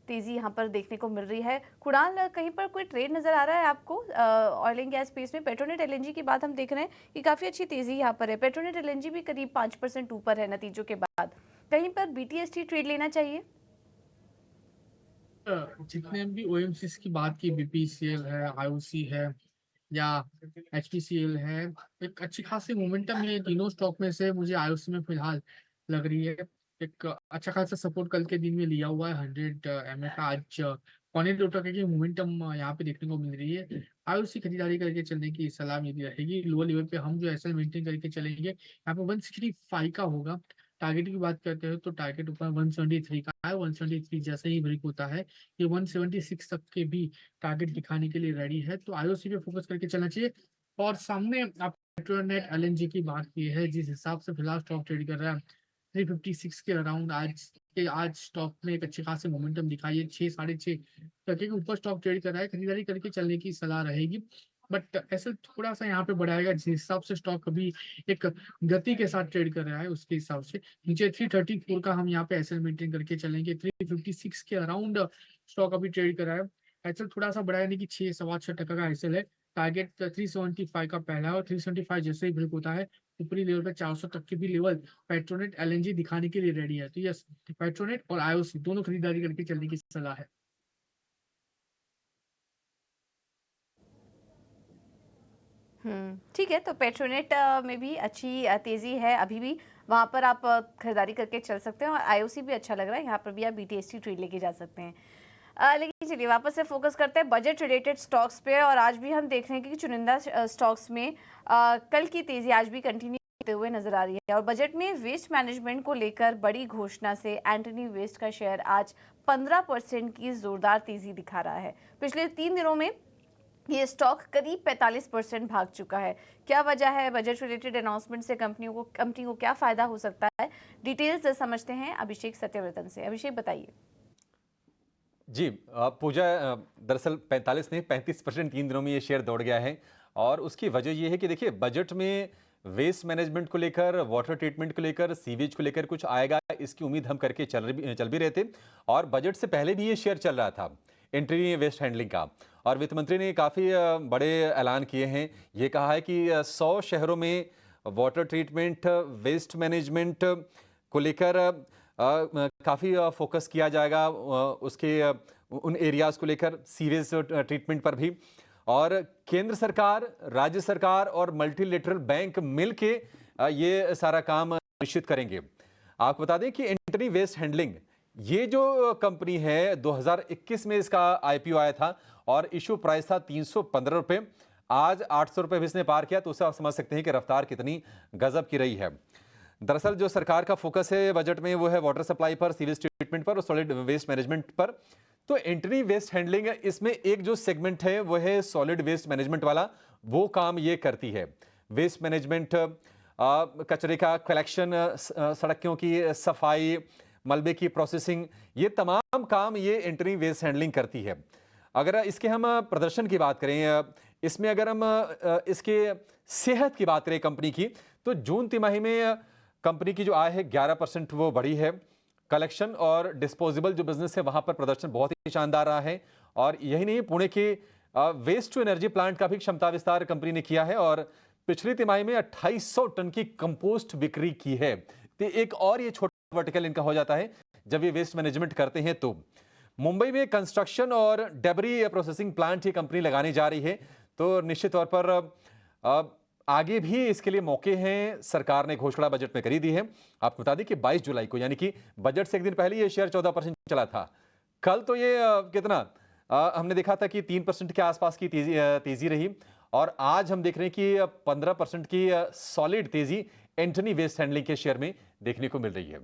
तेज़ी यहाँ पर देखने को मिल रही है। कुणाल, कहीं पर कोई ट्रेड नज़र आ रहा है आपको ऑयल एंड गैस स्पेस में? पेट्रोनेट LNG की बात हम देख रहे हैं कि काफ़ी अच्छी तेज़ी यहाँ पर है, पेट्रोनेट LNG भी करीब 5% ऊपर है नतीजों के बाद। कहीं पर BTST ट्रेड लेना चाहिए? जितने भी OMCs की बात की, BPCL है, IOC है या HPCL है, एक अच्छी खासी मोमेंटम ये तीनों स्टॉक में से मुझे IOC में फिलहाल लग रही है। एक अच्छा खासा सपोर्ट कल के दिन में लिया हुआ है 100 MA का, आज 0.25 की मोमेंटम यहाँ पे देखने को मिल रही है। IOC खरीदारी करके चलने की सलाह मेरी रहेगी। लोअर लेवल पे हम जो ऐसा मेंटेन करके चलेंगे, यहाँ पे 165 का होगा। टारगेट की बात करते हैं तो टारगेट ऊपर 173 का है, 173 जैसे ही ब्रेक होता है ये 176 तक के भी टारगेट दिखाने के लिए रेडी है, तो IOC पे फोकस करके चलना चाहिए। और सामने आप पेट्रोनेट LNG की बात की है, जिस हिसाब से फिलहाल स्टॉक ट्रेड कर रहा है 356 के अराउंड, आज स्टॉक में एक अच्छी खासी मोमेंटम दिखाई है, 6 साढ़े 6 के ऊपर स्टॉक ट्रेड कर रहा है। खरीदारी करके चलने की सलाह रहेगी, बट ऐसे थोड़ा सा यहाँ पे बढ़ाएगा जिस हिसाब से स्टॉक अभी एक गति के साथ ट्रेड कर रहा है, उसके हिसाब से नीचे 334 का हम यहाँ पे एसएल मेंटेन करके चलेंगे। 356 के अराउंड स्टॉक अभी ट्रेड कर रहा है। एसएल थोड़ा सा बढ़ा, यानी कि 6.25% का एसएल है। टारगेट 375 का पहला है, और 375 जैसे ही ब्रेक होता है ऊपरी लेवल पे 400 तक के भी लेवल पेट्रोनेट LNG दिखाने के लिए रेडी है। तो यस, पेट्रोनेट और IOC दोनों खरीदारी करके चलने की सलाह है। ठीक है, तो पेट्रोनेट में भी अच्छी तेज़ी है अभी भी, वहाँ पर आप खरीदारी करके चल सकते हैं। और IOC भी अच्छा लग रहा है, यहाँ पर भी आप BTST ट्रेड लेके जा सकते हैं। लेकिन चलिए वापस से फोकस करते हैं बजट रिलेटेड स्टॉक्स पे। और आज भी हम देख रहे हैं कि चुनिंदा स्टॉक्स में कल की तेजी आज भी कंटिन्यू होते हुए नजर आ रही है। और बजट में वेस्ट मैनेजमेंट को लेकर बड़ी घोषणा से एंटनी वेस्ट का शेयर आज 15% की जोरदार तेजी दिखा रहा है। पिछले 3 दिनों में ये स्टॉक करीब 45% भाग चुका है। क्या वजह है? बजट रिलेटेड अनाउंसमेंट से कंपनी को क्या फायदा हो सकता है? डिटेल्स समझते हैं अभिषेक सत्यव्रतन से। अभिषेक बताइए। जी पूजा, दरअसल 45 नहीं 35% 3 दिनों में ये शेयर दौड़ गया है। और उसकी वजह ये है कि देखिए बजट में वेस्ट मैनेजमेंट को लेकर, वाटर ट्रीटमेंट को लेकर, सीवेज को लेकर कुछ आएगा, इसकी उम्मीद हम करके चल भी रहे थे। और बजट से पहले भी ये शेयर चल रहा था एंट्री वेस्ट हैंडलिंग का। और वित्त मंत्री ने काफ़ी बड़े ऐलान किए हैं। ये कहा है कि 100 शहरों में वाटर ट्रीटमेंट, वेस्ट मैनेजमेंट को लेकर काफ़ी फोकस किया जाएगा, उसके उन एरियाज़ को लेकर, सीवेज ट्रीटमेंट पर भी। और केंद्र सरकार, राज्य सरकार और मल्टीलेटरल बैंक मिलके ये सारा काम निश्चित करेंगे। आपको बता दें कि एंटनी वेस्ट हैंडलिंग ये जो कंपनी है 2021 में इसका आईपीओ आया था और इशू प्राइस था 315 रुपये। आज 800 रुपये भी इसने पार किया, तो उससे आप समझ सकते हैं कि रफ्तार कितनी गजब की रही है। दरअसल जो सरकार का फोकस है बजट में वो है वाटर सप्लाई पर, सीवेज ट्रीटमेंट पर और सॉलिड वेस्ट मैनेजमेंट पर। तो एंटनी वेस्ट हैंडलिंग, इसमें एक जो सेगमेंट है वो है सॉलिड वेस्ट मैनेजमेंट वाला, वो काम ये करती है। वेस्ट मैनेजमेंट, कचरे का कलेक्शन, सड़कों की सफाई, मलबे की प्रोसेसिंग, ये तमाम काम ये एंटनी वेस्ट हैंडलिंग करती है। अगर इसके हम प्रदर्शन की बात करें, इसमें अगर हम इसके सेहत की बात करें कंपनी की, तो जून तिमाही में कंपनी की जो आय है 11% वो बढ़ी है। कलेक्शन और डिस्पोजेबल जो बिजनेस है वहां पर प्रदर्शन बहुत ही शानदार रहा है। और यही नहीं, पुणे के वेस्ट टू एनर्जी प्लांट का भी क्षमता विस्तार कंपनी ने किया है और पिछली तिमाही में 2800 टन की कंपोस्ट बिक्री की है। तो एक और ये छोटा वर्टिकल इनका हो जाता है जब ये वेस्ट मैनेजमेंट करते हैं। तो मुंबई में कंस्ट्रक्शन और डेबरी प्रोसेसिंग प्लांट ये कंपनी लगाने जा रही है, तो निश्चित तौर पर आगे भी इसके लिए मौके हैं। सरकार ने घोषणा बजट में करी दी है। आपको बता दें कि 22 जुलाई को, यानी कि बजट से एक दिन पहले ये शेयर 14% चला था। कल तो ये कितना हमने देखा था कि 3% के आसपास की तेजी रही। और आज हम देख रहे हैं कि 15% की सॉलिड तेजी एंटनी वेस्ट हैंडलिंग के शेयर में देखने को मिल रही है।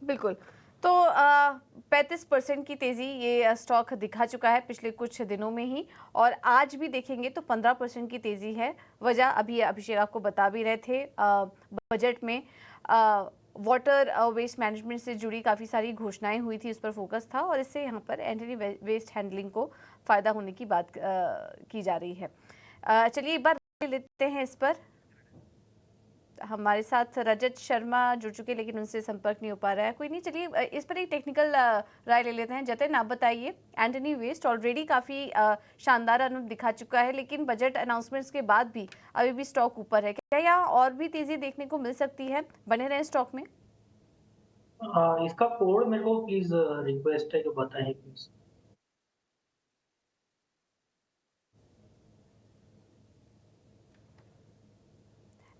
बिल्कुल। तो 35% की तेजी ये स्टॉक दिखा चुका है पिछले कुछ दिनों में ही, और आज भी देखेंगे तो 15% की तेजी है। वजह अभी अभिषेक आपको बता भी रहे थे, बजट में वाटर वेस्ट मैनेजमेंट से जुड़ी काफ़ी सारी घोषणाएं हुई थी, उस पर फोकस था और इससे यहाँ पर एंटनी वेस्ट हैंडलिंग को फ़ायदा होने की बात की जा रही है। चलिए एक बार लेते हैं इस पर। हमारे साथ रजत शर्मा जुड़ चुके, लेकिन उनसे संपर्क नहीं हो पा रहा है। कोई नहीं, चलिए इस पर एक टेक्निकल राय ले लेते हैं। जतिन, आप बताइए, एंटनी वेस्ट ऑलरेडी काफ़ी शानदार अनुभव दिखा चुका है, लेकिन बजट अनाउंसमेंट्स के बाद भी अभी भी स्टॉक ऊपर है। क्या यहाँ और भी तेज़ी देखने को मिल सकती है? बने रहें स्टॉक में। इसका कोड मेरे को प्लीज रिक्वेस्ट है कि बताएं please.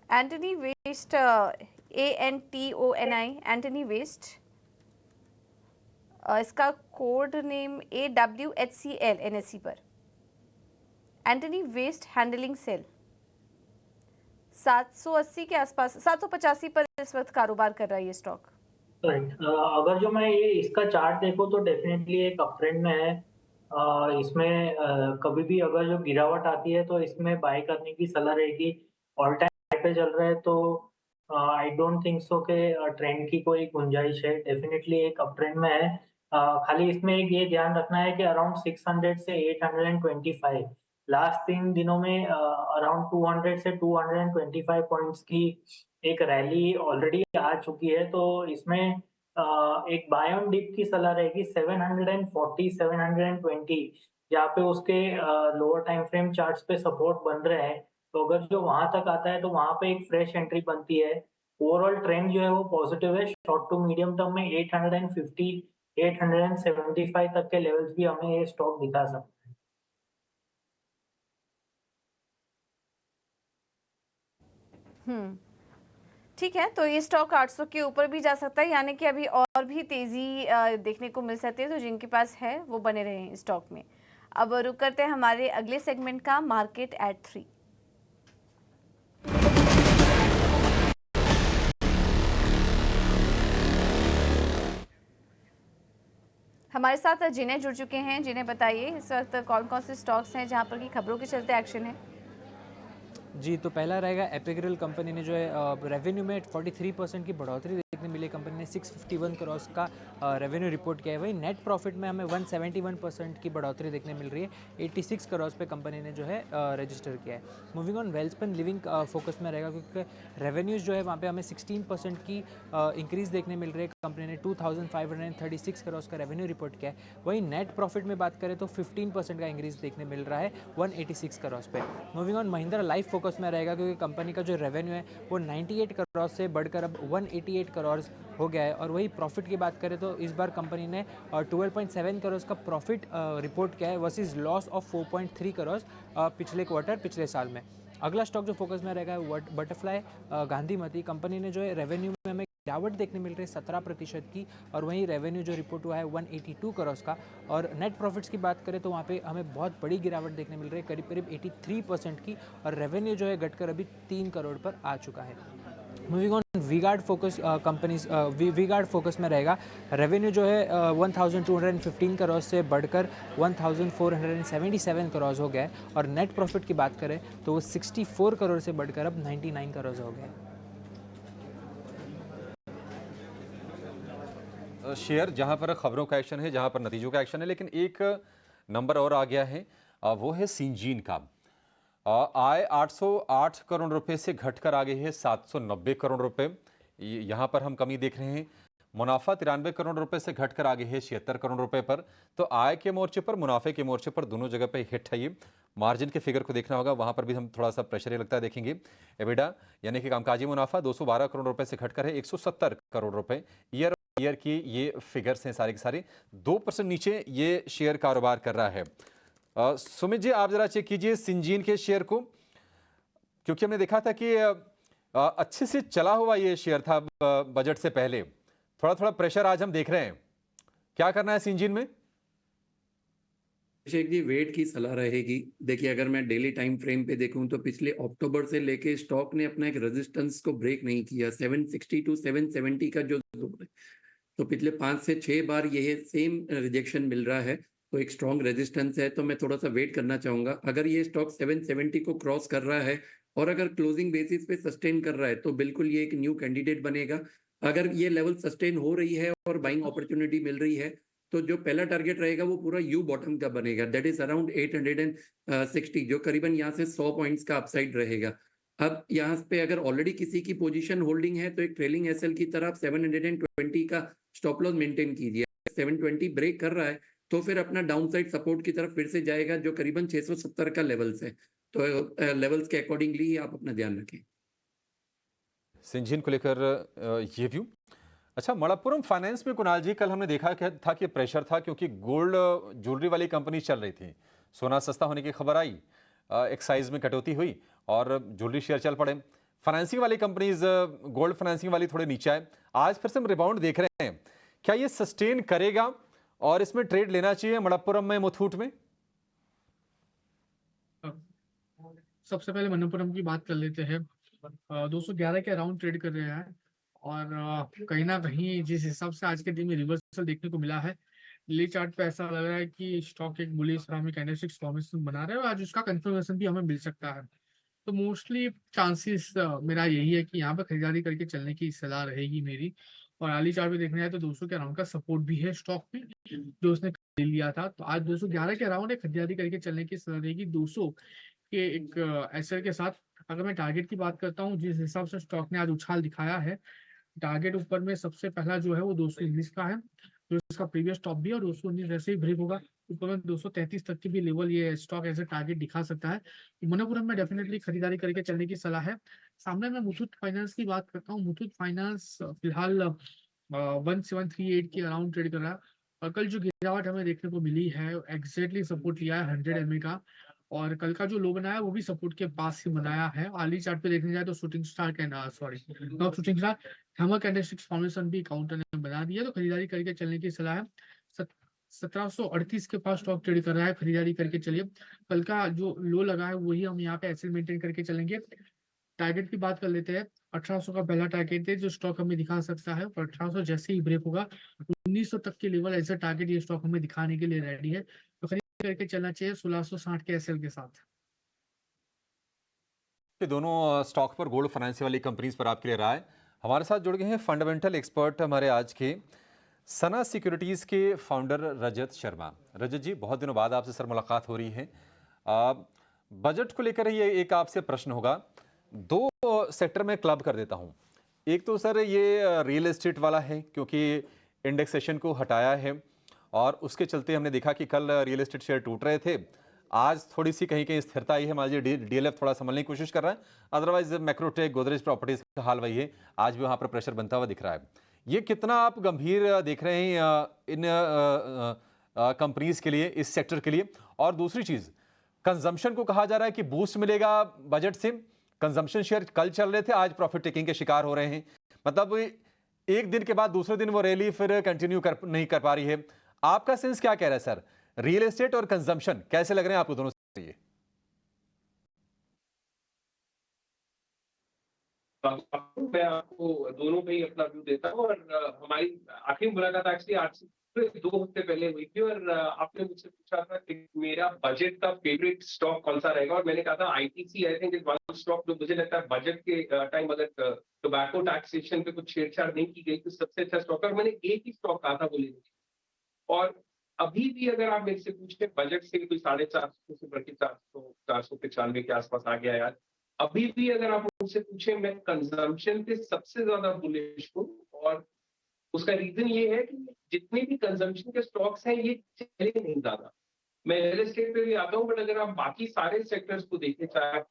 Antony Waste, ANTONI, Antony Waste, इसका कोड नेम AWHCL NSE पर। एंटनी वेस्ट हैंडलिंग सेल 780 के आसपास, 785 पर इस वक्त कारोबार कर रहा है ये स्टॉक। राइट, अगर जो मैं ये इसका चार्ट देखूं तो डेफिनेटली एक अप ट्रेंड में है। इसमें कभी भी अगर जो गिरावट आती है तो इसमें बाय करने की सलाह रहेगी। ऑल टाइम हाई पे चल रहा है, तो आई डोंट थिंक सो के ट्रेंड की कोई गुंजाइश है। डेफिनेटली एक अप ट्रेंड में है। खाली इसमें एक ये ध्यान रखना है कि अराउंड 600 से 825 लास्ट 3 दिनों में अराउंड 200 से 225 पॉइंट्स की एक रैली ऑलरेडी आ चुकी है। तो इसमें एक बाय ऑन डिप की सलाह रहेगी 740 720, जहाँ पे उसके लोअर टाइम फ्रेम चार्ट्स पे सपोर्ट बन रहे हैं। तो अगर जो वहां तक आता है तो वहां पे एक फ्रेश एंट्री बनती है। ओवरऑल ट्रेंड जो है वो पॉजिटिव है। शॉर्ट टू मीडियम टर्म में 850 875 तक के लेवल्स भी हमें ये स्टॉक दिखा सकता है। ठीक है, तो ये स्टॉक 800 के ऊपर भी जा सकता है, यानी कि अभी और भी तेज़ी देखने को मिल सकती है, तो जिनके पास है वो बने रहें स्टॉक में। अब रुक करते हैं हमारे अगले सेगमेंट का, मार्केट एट 3। हमारे साथ जिन्हें जुड़ चुके हैं, जिन्हें बताइए इस वक्त कौन कौन से स्टॉक्स हैं जहां पर की खबरों के चलते एक्शन है। जी, तो पहला रहेगा एपिग्रिल कंपनी ने जो है रेवेन्यू में 43% की बढ़ोतरी देखने मिली। कंपनी ने 651 करोड़ का रेवेन्यू रिपोर्ट किया है। वहीं नेट प्रॉफिट में हमें 171% की बढ़ोतरी देखने मिल रही है। 86 करोड़ पे कंपनी ने जो है रजिस्टर किया है। Moving on, Welspun living focus में रहेगा क्योंकि रेवेन्यूज़ जो है वहाँ पे हमें 16% की इंक्रीज़ देखने मिल रही है। कंपनी ने 2536 करोड़ का रेवेन्यू रिपोर्ट किया है। वहीं नेट प्रॉफिट में बात करें तो 15% का इंक्रीज़ देखने मिल रहा है 186 करोड़ पे। Moving on, Mahindra life focus में रहेगा क्योंकि कंपनी का जो रेवेन्यू है वो 98 करोड़ से बढ़कर अब 188 करोड़ हो गया है। और वही प्रॉफिट की बात करें तो इस बार कंपनी ने 12.7 करोड़ का प्रॉफिट रिपोर्ट किया है वर्सेस लॉस ऑफ 4.3 करोड़ पिछले क्वार्टर पिछले साल में। अगला स्टॉक जो फोकस में रहेगा है बटरफ्लाई गांधीमती। कंपनी ने जो है रेवेन्यू में हमें गिरावट देखने मिल रही है 17% की, और वहीं रेवेन्यू जो रिपोर्ट हुआ है 182 करोड़ का। और नेट प्रॉफिट्स की बात करें तो वहाँ पे हमें बहुत बड़ी गिरावट देखने मिल रही है, करीब करीब 83% की, और रेवेन्यू जो है घटकर अभी 3 करोड़ पर आ चुका है। Moving on, V-Guard focus companies V-Guard focus में रहेगा। रेवेन्यू जो है 1215 करोड़ से बढ़कर 1477 करोड़ हो गया है, और नेट प्रॉफिट की बात करें तो वो 64 करोड़ से बढ़कर अब 99 करोड़ हो गया है। शेयर जहां पर खबरों का एक्शन है, जहां पर नतीजों का एक्शन है, लेकिन एक नंबर और आ गया है, वो है सिंजीन का। आय 808 करोड़ रुपए से घटकर आ गई है 790 करोड़ रुपए। यहां पर हम कमी देख रहे हैं। मुनाफा 93 करोड़ रुपए से घटकर आ गई है 76 करोड़ रुपए पर। तो आय के मोर्चे पर, मुनाफे के मोर्चे पर, दोनों जगह पे हिट है ये। मार्जिन के फिगर को देखना होगा, वहां पर भी हम थोड़ा सा प्रेशर लगता है देखेंगे। एबिडा यानी कि कामकाजी मुनाफा 212 करोड़ रुपए से घटकर है 170 करोड़ रुपए। ईयर की ये फिगर्स हैं सारे के सारे। 2% नीचे ये शेयर कारोबार कर रहा है। सुमित जी, आप जरा चेक कीजिए सिंजीन के शेयर को, क्योंकि हमने देखा था कि अच्छे से चला हुआ ये शेयर था बजट से पहले। थोड़ा थोड़ा प्रेशर आज हम देख रहे हैं। क्या करना है सिंजीन में? अभिषेक जी, वेट की सलाह रहेगी। देखिए, अगर मैं डेली टाइम फ्रेम पे देखूं तो पिछले अक्टूबर से लेके स्टॉक ने अपना एक रेजिस्टेंस को ब्रेक नहीं किया। 760 टू 770 का जो जोन है, तो पिछले 5 से 6 बार ये सेम रिजेक्शन मिल रहा है, तो एक स्ट्रॉन्ग रेजिस्टेंस है। तो मैं थोड़ा सा वेट करना चाहूंगा। अगर ये स्टॉक 770 को क्रॉस कर रहा है और अगर क्लोजिंग बेसिस पे सस्टेन कर रहा है तो बिल्कुल ये एक न्यू कैंडिडेट बनेगा। अगर ये लेवल सस्टेन हो रही है और बाइंग अपॉर्चुनिटी मिल रही है तो जो पहला टारगेट रहेगा वो पूरा यू बॉटम का बनेगा, दैट इज अराउंड 860, जो करीबन यहाँ से 100 पॉइंट्स का अपसाइड रहेगा। अब यहाँ पे अगर ऑलरेडी किसी की पोजीशन होल्डिंग है तो एक ट्रेलिंग एसएल की तरफ 720 का स्टॉप लॉस मेंटेन कीजिए। 720 ब्रेक कर रहा है तो फिर अपना डाउनसाइड सपोर्ट की तरफ फिर से जाएगा, जो करीबन 670 का लेवल्स है। तो लेवल्स के अकॉर्डिंगली आप अपना ध्यान रखें। सिंजीन को लेकर ये व्यू। अच्छा, मणप्पुरम फाइनेंस में कुणाल जी, कल हमने देखा था कि प्रेशर था क्योंकि गोल्ड ज्वेलरी वाली कंपनी चल रही थी। सोना सस्ता होने की खबर आई, एक्साइज में कटौती हुई और ज्वेलरी शेयर चल पड़े। फाइनेंसिंग वाली कंपनीज, गोल्ड फाइनेंसिंग वाली थोड़े नीचे आए। आज फिर से हम रिबाउंड देख रहे हैं। क्या ये सस्टेन करेगा और इसमें ट्रेड लेना चाहिए मणप्पुरम में, मुथूट में? सबसे पहले मणप्पुरम की बात कर लेते हैं। 211 के अराउंड ट्रेड कर रहे हैं, और कहीं ना कहीं जिस हिसाब से आज के दिन में रिवर्सल देखने को मिला है, डेली चार्ट पे ऐसा लग रहा है कि स्टॉक एक बुलिश कैंडलस्टिक फॉर्मेशन बना रहा है, और आज उसका कंफर्मेशन भी हमें मिल सकता है। तो मोस्टली चांसेस मेरा यही है कि यहाँ पे खरीदारी करके चलने की सलाह रहेगी मेरी। और आली चार्ट पे देखने जाए तो 200 के अराउंड का सपोर्ट भी है स्टॉक में, जो उसने खरीद लिया था। तो आज 211 के अराउंड खरीदारी करके चलने की सलाह रहेगी 200 के एक एसएल के साथ। अगर मैं टारगेट की बात करता हूँ, जिस हिसाब से स्टॉक ने आज उछाल दिखाया है, टारगेट ऊपर में सबसे पहला जो है वो 219 का है, जो इसका प्रीवियस टॉप भी है, और 219 जैसे ही ब्रेक होगा ऊपर में 233 तक की भी लेवल ये स्टॉक एज ए टारगेट दिखा सकता है। मणप्पुरम में डेफिनेटली खरीदारी करके चलने की सलाह है। सामने मैं मुथूट फाइनेंस की बात करता हूँ। मुथूट फाइनेंस फिलहाल 1738 के अराउंड ट्रेड कर रहा है, और कल जो गिरावट हमें देखने को मिली है एग्जैक्टली सपोर्ट लिया है 100 MA का और कल का जो लो बनाया वो भी सपोर्ट के पास ही बनाया है। आर्ली चार्ट पे देखने जाए तो shooting star not shooting star, hammer candlesticks formation भी काउंटर ने बना दिया, तो खरीदारी करके चलने की सलाह है। 1738 के पास स्टॉक ट्रेड कर रहा है, खरीदारी करके चलिए। कल का जो लो लगा है वही हम यहाँ पे ऐसे मेंटेन करके चलेंगे। टारगेट की बात कर लेते हैं। 1800 का पहला टारगेट है जो स्टॉक हमें दिखा सकता है, और 1800 जैसे ही ब्रेक होगा 1900 तक के लेवल ऐसा टारगेट ये स्टॉक हमें दिखाने के लिए रेडी है, तो खरीद करके चलना चाहिए 1660 के एसएल के साथ। ये दोनों स्टॉक पर गोल्ड फाइनेंस वाली कंपनीज पर आपके लिए राय। हमारे साथ जुड़ गए हैं फंडामेंटल एक्सपर्ट हमारे आज के सना सिक्योरिटीज़ के फाउंडर रजत शर्मा। रजत जी, बहुत दिनों बाद आपसे सर मुलाकात हो रही है। बजट को लेकर ये एक आपसे प्रश्न होगा। दो सेक्टर में क्लब कर देता हूँ। एक तो सर ये रियल एस्टेट वाला है, क्योंकि इंडेक्सेशन को हटाया है और उसके चलते हमने देखा कि कल रियल एस्टेट शेयर टूट रहे थे। आज थोड़ी सी कहीं कहीं स्थिरता आई है। मान लीजिए डीएलएफ थोड़ा संभलने की कोशिश कर रहा है, अदरवाइज मैक्रोटेक, गोदरेज प्रॉपर्टीज का हाल वही है, आज भी वहाँ पर प्रेशर बनता हुआ दिख रहा है। ये कितना आप गंभीर देख रहे हैं इन कंपनीज के लिए, इस सेक्टर के लिए? और दूसरी चीज़, कंजम्पशन को कहा जा रहा है कि बूस्ट मिलेगा बजट से। कंजम्पशन शेयर कल चल रहे थे, आज प्रॉफिट टेकिंग के शिकार हो रहे हैं। मतलब एक दिन के बाद दूसरे दिन वो रैली फिर कंटिन्यू नहीं कर पा रही है। आपका सेंस क्या कह रहा है सर? रियल एस्टेट और कंजम्पशन कैसे लग रहे हैं आपको दोनों से? मैं आपको दोनों पे ही अपना व्यू देता हूँ। और हमारी आखिरी मुलाकात एक्चुअली आज से 2 हफ्ते पहले हुई थी, और आपने मुझसे पूछा था कि मेरा बजट का फेवरेट स्टॉक कौन सा रहेगा, और मैंने कहा था ITC I think is one stock जो मुझे लगता है बजट के टाइम अगर टोबैको टैक्सेशन पे कुछ छेड़छाड़ नहीं की गई तो सबसे अच्छा स्टॉक है। और मैंने एक ही स्टॉक कहा था वो लेने की। और अभी भी अगर आप मेरे से पूछे बजट से कोई 450 से बढ़ के 495 के आसपास आ गया यार, अभी भी अगर आप मुझसे पूछे मैं कंजम्पशन पे सबसे ज्यादा बुलिश हूँ। और उसका रीजन ये है कि जितने भी कंजम्पशन के स्टॉक्स हैं ये चले नहीं ज्यादा। मैं रियल एस्टेट पे भी आता हूँ, बट अगर आप बाकी सारे सेक्टर्स को देखें, चाहे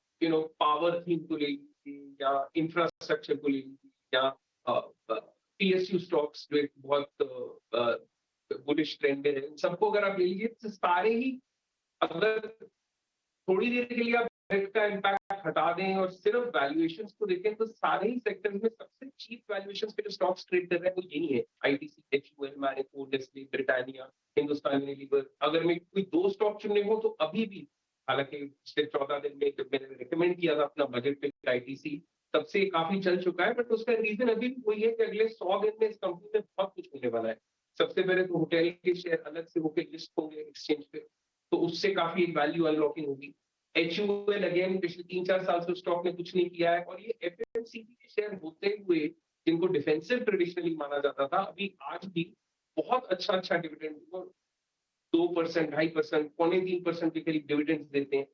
पावर थीम को ले लीजिए या इंफ्रास्ट्रक्चर को ले लीजिए या पीएसयू स्टॉक्स जो एक बहुत बुलिश ट्रेंड है, इन सबको अगर आप ले लीजिए तो सारे ही, अगर थोड़ी देर के लिए आप बजट का इम्पैक्ट हटा दें और सिर्फ वैल्यूएशंस को देखें तो सारे ही सेक्टर्स में सबसे चीप वैल्यूएशंस पे जो स्टॉक्स ट्रेड कर रहे हैं वो यही है। ITC, HUL, Marico, Nestle, Britannia, Hindustan Unilever. अगर मैं कोई 2 स्टॉक चुनने हो तो अभी भी, हालांकि पिछले 14 दिन में जब मैंने रिकमेंड किया था अपना बजट पे आईटीसी, तब से काफी चल चुका है, बट उसका रीजन अभी भी वही है कि अगले 100 दिन में इस कंपनी में बहुत कुछ होने वाला है। सबसे पहले तो होटल के शेयर अलग से होकर लिस्ट होंगे एक्सचेंज पे, तो उससे काफी वैल्यू अनलॉकिंग होगी। एचयूएल अगेन पिछले 3-4 साल से स्टॉक ने कुछ नहीं किया है, और ये एफएमसीजी के शेयर होते हुए जिनको डिफेंसिव ट्रेडिशनली माना जाता था, अभी आज भी बहुत अच्छा डिविडेंड 2%, 2.5%, 3% के करीब डिविडेंड्स देते हैं।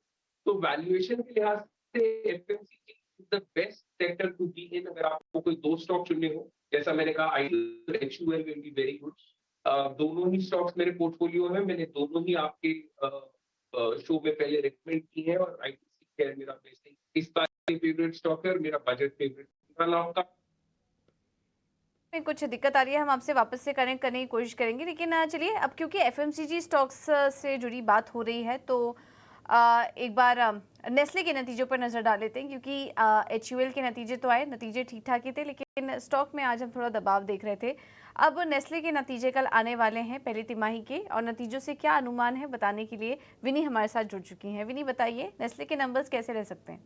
तो वैल्यूएशन के लिहाज से FMCG is the best sector to be in. अगर आपको कोई 2 स्टॉक चुनने हो, जैसा मैंने कहा ITC, HUL will be very good. दोनों ही स्टॉक्स मेरे पोर्टफोलियो में, मैंने दोनों ही आपके शो में पहले रिकमेंड की है, और आईटीसी शेयर मेरा वैसे ही इस बार फेवरेट स्टॉक है और मेरा बजट फेवरेट। कुछ दिक्कत आ रही है, हम आपसे वापस से कनेक्ट करने की कोशिश करेंगे, लेकिन चलिए अब क्योंकि एफएमसीजी स्टॉक्स से जुड़ी बात हो रही है तो एक बार नेस्ले के नतीजों पर नज़र डाल लेते हैं, क्योंकि एचयूएल के नतीजे तो आए, नतीजे ठीक ठाक ही थे, लेकिन स्टॉक में आज हम थोड़ा दबाव देख रहे थे। अब नेस्ले के नतीजे कल आने वाले हैं, पहली तिमाही के, और नतीजों से क्या अनुमान है बताने के लिए विनी हमारे साथ जुड़ चुकी हैं। विनी, बताइए नेस्ले के नंबर्स कैसे रह सकते हैं?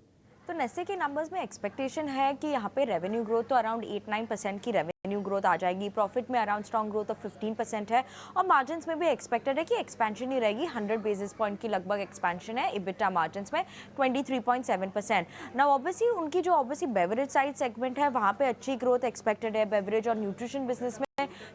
तो नेस्ले के नंबर्स में एक्सपेक्टेशन है कि यहाँ पे रेवेन्यू ग्रोथ तो अराउंड 8-9% की रेवेन्यू ग्रोथ आ जाएगी, प्रॉफिट में अराउंड स्ट्रॉन्ग ग्रोथ ऑफ 15% है, और मार्जिन्स में भी एक्सपेक्टेड है कि एक्सपेंशन ही रहेगी, 100 बेसिस पॉइंट की लगभग एक्सपेंशन है इबिटा मार्जिन्स में 23.7%। ना ऑब्वियसली उनकी जो ऑब्वियसली बेवरेज साइड सेगमेंट है वहाँ पे अच्छी ग्रोथ एक्सपेक्टेड है, बेवरेज और न्यूट्रिशन बिजनेस में,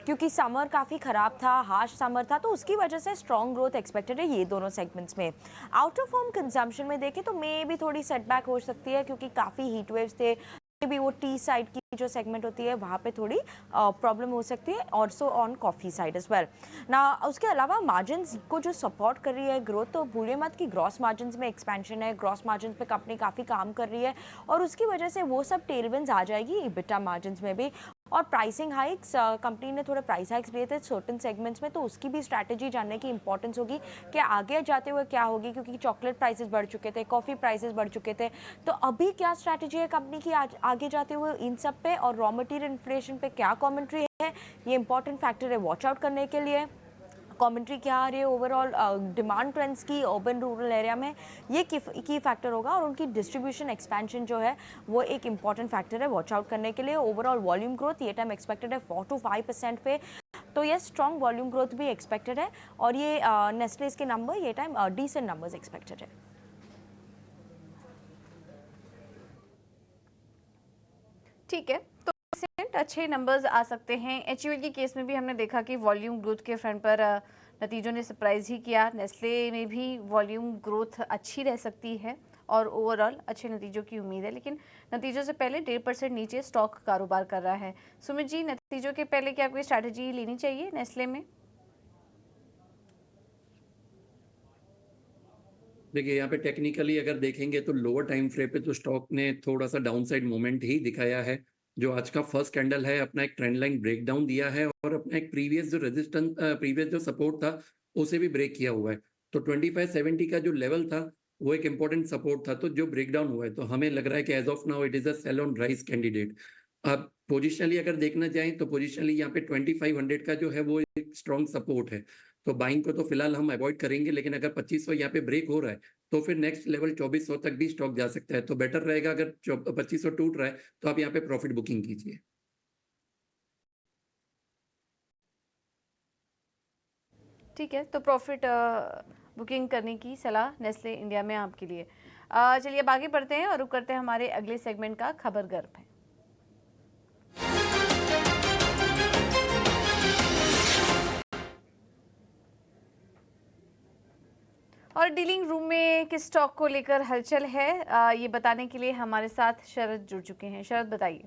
क्योंकि समर काफ़ी ख़राब था, हार्श समर था, तो उसकी वजह से स्ट्रॉन्ग ग्रोथ एक्सपेक्टेड है ये दोनों सेगमेंट्स में। आउट ऑफ होम कंजम्पशन में देखें तो मे भी थोड़ी सेटबैक हो सकती है, क्योंकि काफ़ी हीट वेव्स थे, भी वो टी साइड की जो सेगमेंट होती है वहाँ पे थोड़ी प्रॉब्लम हो सकती है, also on coffee side as well ना। उसके अलावा मार्जिन्स को जो सपोर्ट कर रही है ग्रोथ, तो भूलिए मत कि ग्रॉस मार्जिन्स में एक्सपेंशन है, ग्रॉस मार्जिन्स पे कंपनी काफ़ी काम कर रही है, और उसकी वजह से वो सब टेलविंड्स आ जाएगी इबिटा मार्जिन्स में भी। और प्राइसिंग हाइक्स, कंपनी ने थोड़े प्राइस हाइक्स लिए थे सर्टेन सेगमेंट्स में, तो उसकी भी स्ट्रैटेजी जानने की इंपॉर्टेंस होगी कि आगे जाते हुए क्या होगी, क्योंकि चॉकलेट प्राइसेस बढ़ चुके थे, कॉफ़ी प्राइसेस बढ़ चुके थे। तो अभी क्या स्ट्रैटेजी है कंपनी की आगे जाते हुए इन सब पे, और रॉ मटेरियल इन्फ्लेशन पे क्या कमेंट्री है, ये इंपॉर्टेंट फैक्टर है वॉच आउट करने के लिए। कमेंट्री क्या आ रही है ओवरऑल डिमांड ट्रेंड्स की अर्बन रूरल एरिया में, ये की फैक्टर होगा। और उनकी डिस्ट्रीब्यूशन एक्सपेंशन जो है वो एक इंपॉर्टेंट फैक्टर है वॉच आउट करने के लिए। ओवरऑल वॉल्यूम ग्रोथ ये टाइम एक्सपेक्टेड है 4 to 5% पे, तो ये स्ट्रॉन्ग वॉल्यूम ग्रोथ भी एक्सपेक्टेड है। और ये नेस्लेस के नंबर ये टाइम डिसेंट नंबर्स एक्सपेक्टेड है। ठीक है, तो अच्छे नंबर्स आ सकते हैं। एचयूएल के केस में भी हमने देखा कि वॉल्यूम ग्रोथ के फ्रंट पर नतीजों ने सरप्राइज ही किया। नेस्ले में भी वॉल्यूम ग्रोथ अच्छी रह सकती है और ओवरऑल अच्छे नतीजों की उम्मीद है, लेकिन नतीजों से पहले 1.5% नीचे स्टॉक कारोबार कर रहा है। सुमित जी, नतीजों के पहले क्या कोई स्ट्रैटेजी लेनी चाहिए नेस्ले में? देखिए यहाँ पे टेक्निकली अगर देखेंगे तो लोअर टाइम फ्रेम पे तो स्टॉक ने थोड़ा सा डाउनसाइड मोमेंट ही दिखाया है। जो आज का फर्स्ट कैंडल है अपना एक ट्रेंड लाइन ब्रेकडाउन दिया है और अपना एक प्रीवियस जो सपोर्ट था उसे भी ब्रेक किया हुआ है। तो 2570 का जो लेवल था वो एक इंपॉर्टेंट सपोर्ट था, तो जो ब्रेकडाउन हुआ है तो हमें लग रहा है कि as of now it is a sell on rise candidate. अब पोजिशनली अगर देखना चाहें तो पोजिशनली यहाँ पे 2500 का जो है वो एक स्ट्रॉन्ग सपोर्ट है, तो बाइंग को तो फिलहाल हम अवॉइड करेंगे। लेकिन अगर 2500 यहाँ पे ब्रेक हो रहा है तो फिर नेक्स्ट लेवल 2400 तक भी स्टॉक जा सकता है। तो बेटर रहेगा अगर 2500 टूट रहा है तो आप यहाँ पे प्रॉफिट बुकिंग कीजिए। ठीक है, तो प्रॉफिट बुकिंग करने की सलाह नेस्ले इंडिया में आपके लिए। चलिए अब आगे बढ़ते हैं और रुक करते हैं हमारे अगले सेगमेंट का खबर गर्भ है। और डीलिंग रूम में किस स्टॉक को लेकर हलचल है, ये बताने के लिए हमारे साथ शरद जुड़ चुके हैं। शरद, बताइए।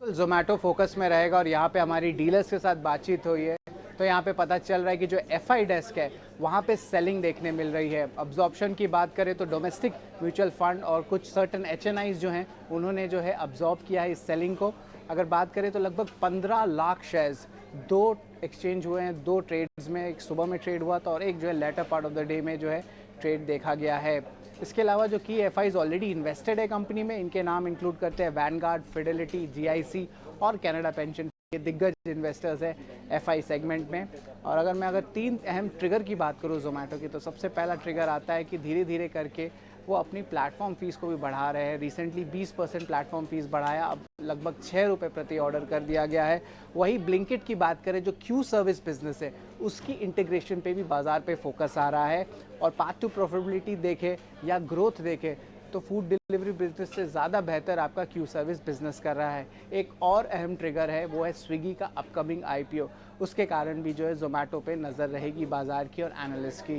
जोमेटो फोकस में रहेगा और यहाँ पे हमारी डीलर्स के साथ बातचीत हुई है, तो यहाँ पे पता चल रहा है कि जो एफआई डेस्क है वहाँ पे सेलिंग देखने मिल रही है। अब्जॉर्प्शन की बात करें तो डोमेस्टिक म्यूचुअल फंड और कुछ सर्टन एचएनआईज जो हैं उन्होंने जो है अब्जॉर्ब किया है इस सेलिंग को। अगर बात करें तो लगभग 15 लाख शेयर्स 2 एक्सचेंज हुए हैं, 2 ट्रेड्स में, एक सुबह में ट्रेड हुआ था और एक जो है latter part of the day में जो है ट्रेड देखा गया है। इसके अलावा जो की एफआईज ऑलरेडी इन्वेस्टेड है कंपनी में, इनके नाम इंक्लूड करते हैं वैनगार्ड, फिडेलिटी, जीआईसी और कनाडा पेंशन। ये दिग्गज इन्वेस्टर्स है एफआई सेगमेंट में। और अगर 3 अहम ट्रिगर की बात करूँ जोमेटो की, तो सबसे पहला ट्रिगर आता है कि धीरे धीरे करके वो अपनी प्लेटफॉर्म फीस को भी बढ़ा रहे हैं। रिसेंटली 20% प्लेटफॉर्म फीस बढ़ाया, अब लगभग 6 रुपये प्रति ऑर्डर कर दिया गया है। वही ब्लिंकिट की बात करें जो क्यू सर्विस बिजनेस है उसकी इंटीग्रेशन पे भी बाजार पे फोकस आ रहा है। और पाथ टू प्रॉफिटेबिलिटी देखें या ग्रोथ देखें तो फूड डिलीवरी बिजनेस से ज़्यादा बेहतर आपका क्यू सर्विस बिजनेस कर रहा है। एक और अहम ट्रिगर है वो है स्विगी का अपकमिंग आईपीओ, उसके कारण भी जो है जोमेटो पे नज़र रहेगी बाजार की और एनालिस्ट की।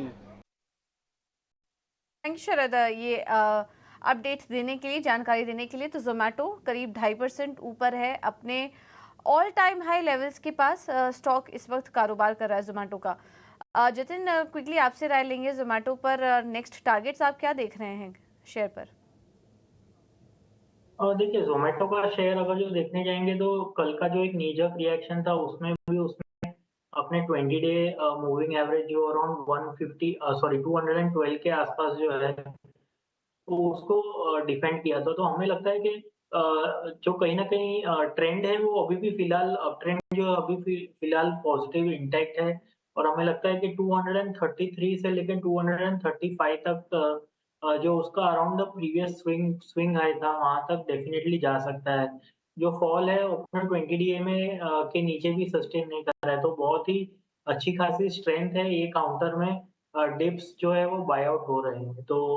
थैंक यू शरद, ये अपडेट देने के लिए, जानकारी देने के लिए। तो जोमेटो करीब 2.5% ऊपर है अपने ऑल टाइम हाई लेवल्स के पास। स्टॉक इस वक्त कारोबार कर रहा है जोमेटो का। जतिन, क्विकली आपसे राय लेंगे जोमेटो पर। नेक्स्ट टारगेट्स आप क्या देख रहे हैं शेयर पर? और देखिए जोमेटो का शेयर अगर जो देखने जाएंगे तो कल का जो एक नीजक रिएक्शन था उसमें भी उसने अपने 20 डे मूविंग एवरेज जो अराउंड 212 के आसपास जो है तो उसको डिफेंड किया था। तो हमें लगता है कि जो कहीं ना कहीं ट्रेंड है वो अभी भी फिलहाल अप ट्रेंड जो अभी फिलहाल पॉजिटिव इंटैक्ट है। और हमें लगता है कि 233 से लेकर 235 तक जो उसका around the previous swing high था वहां तक डेफिनेटली जा सकता है। जो फॉल है अपना 20 डीए में के नीचे भी सस्टेन नहीं कर रहा है, तो बहुत ही अच्छी खासी स्ट्रेंथ है ये काउंटर में। डिप्स जो है वो बाय आउट हो रहे हैं, तो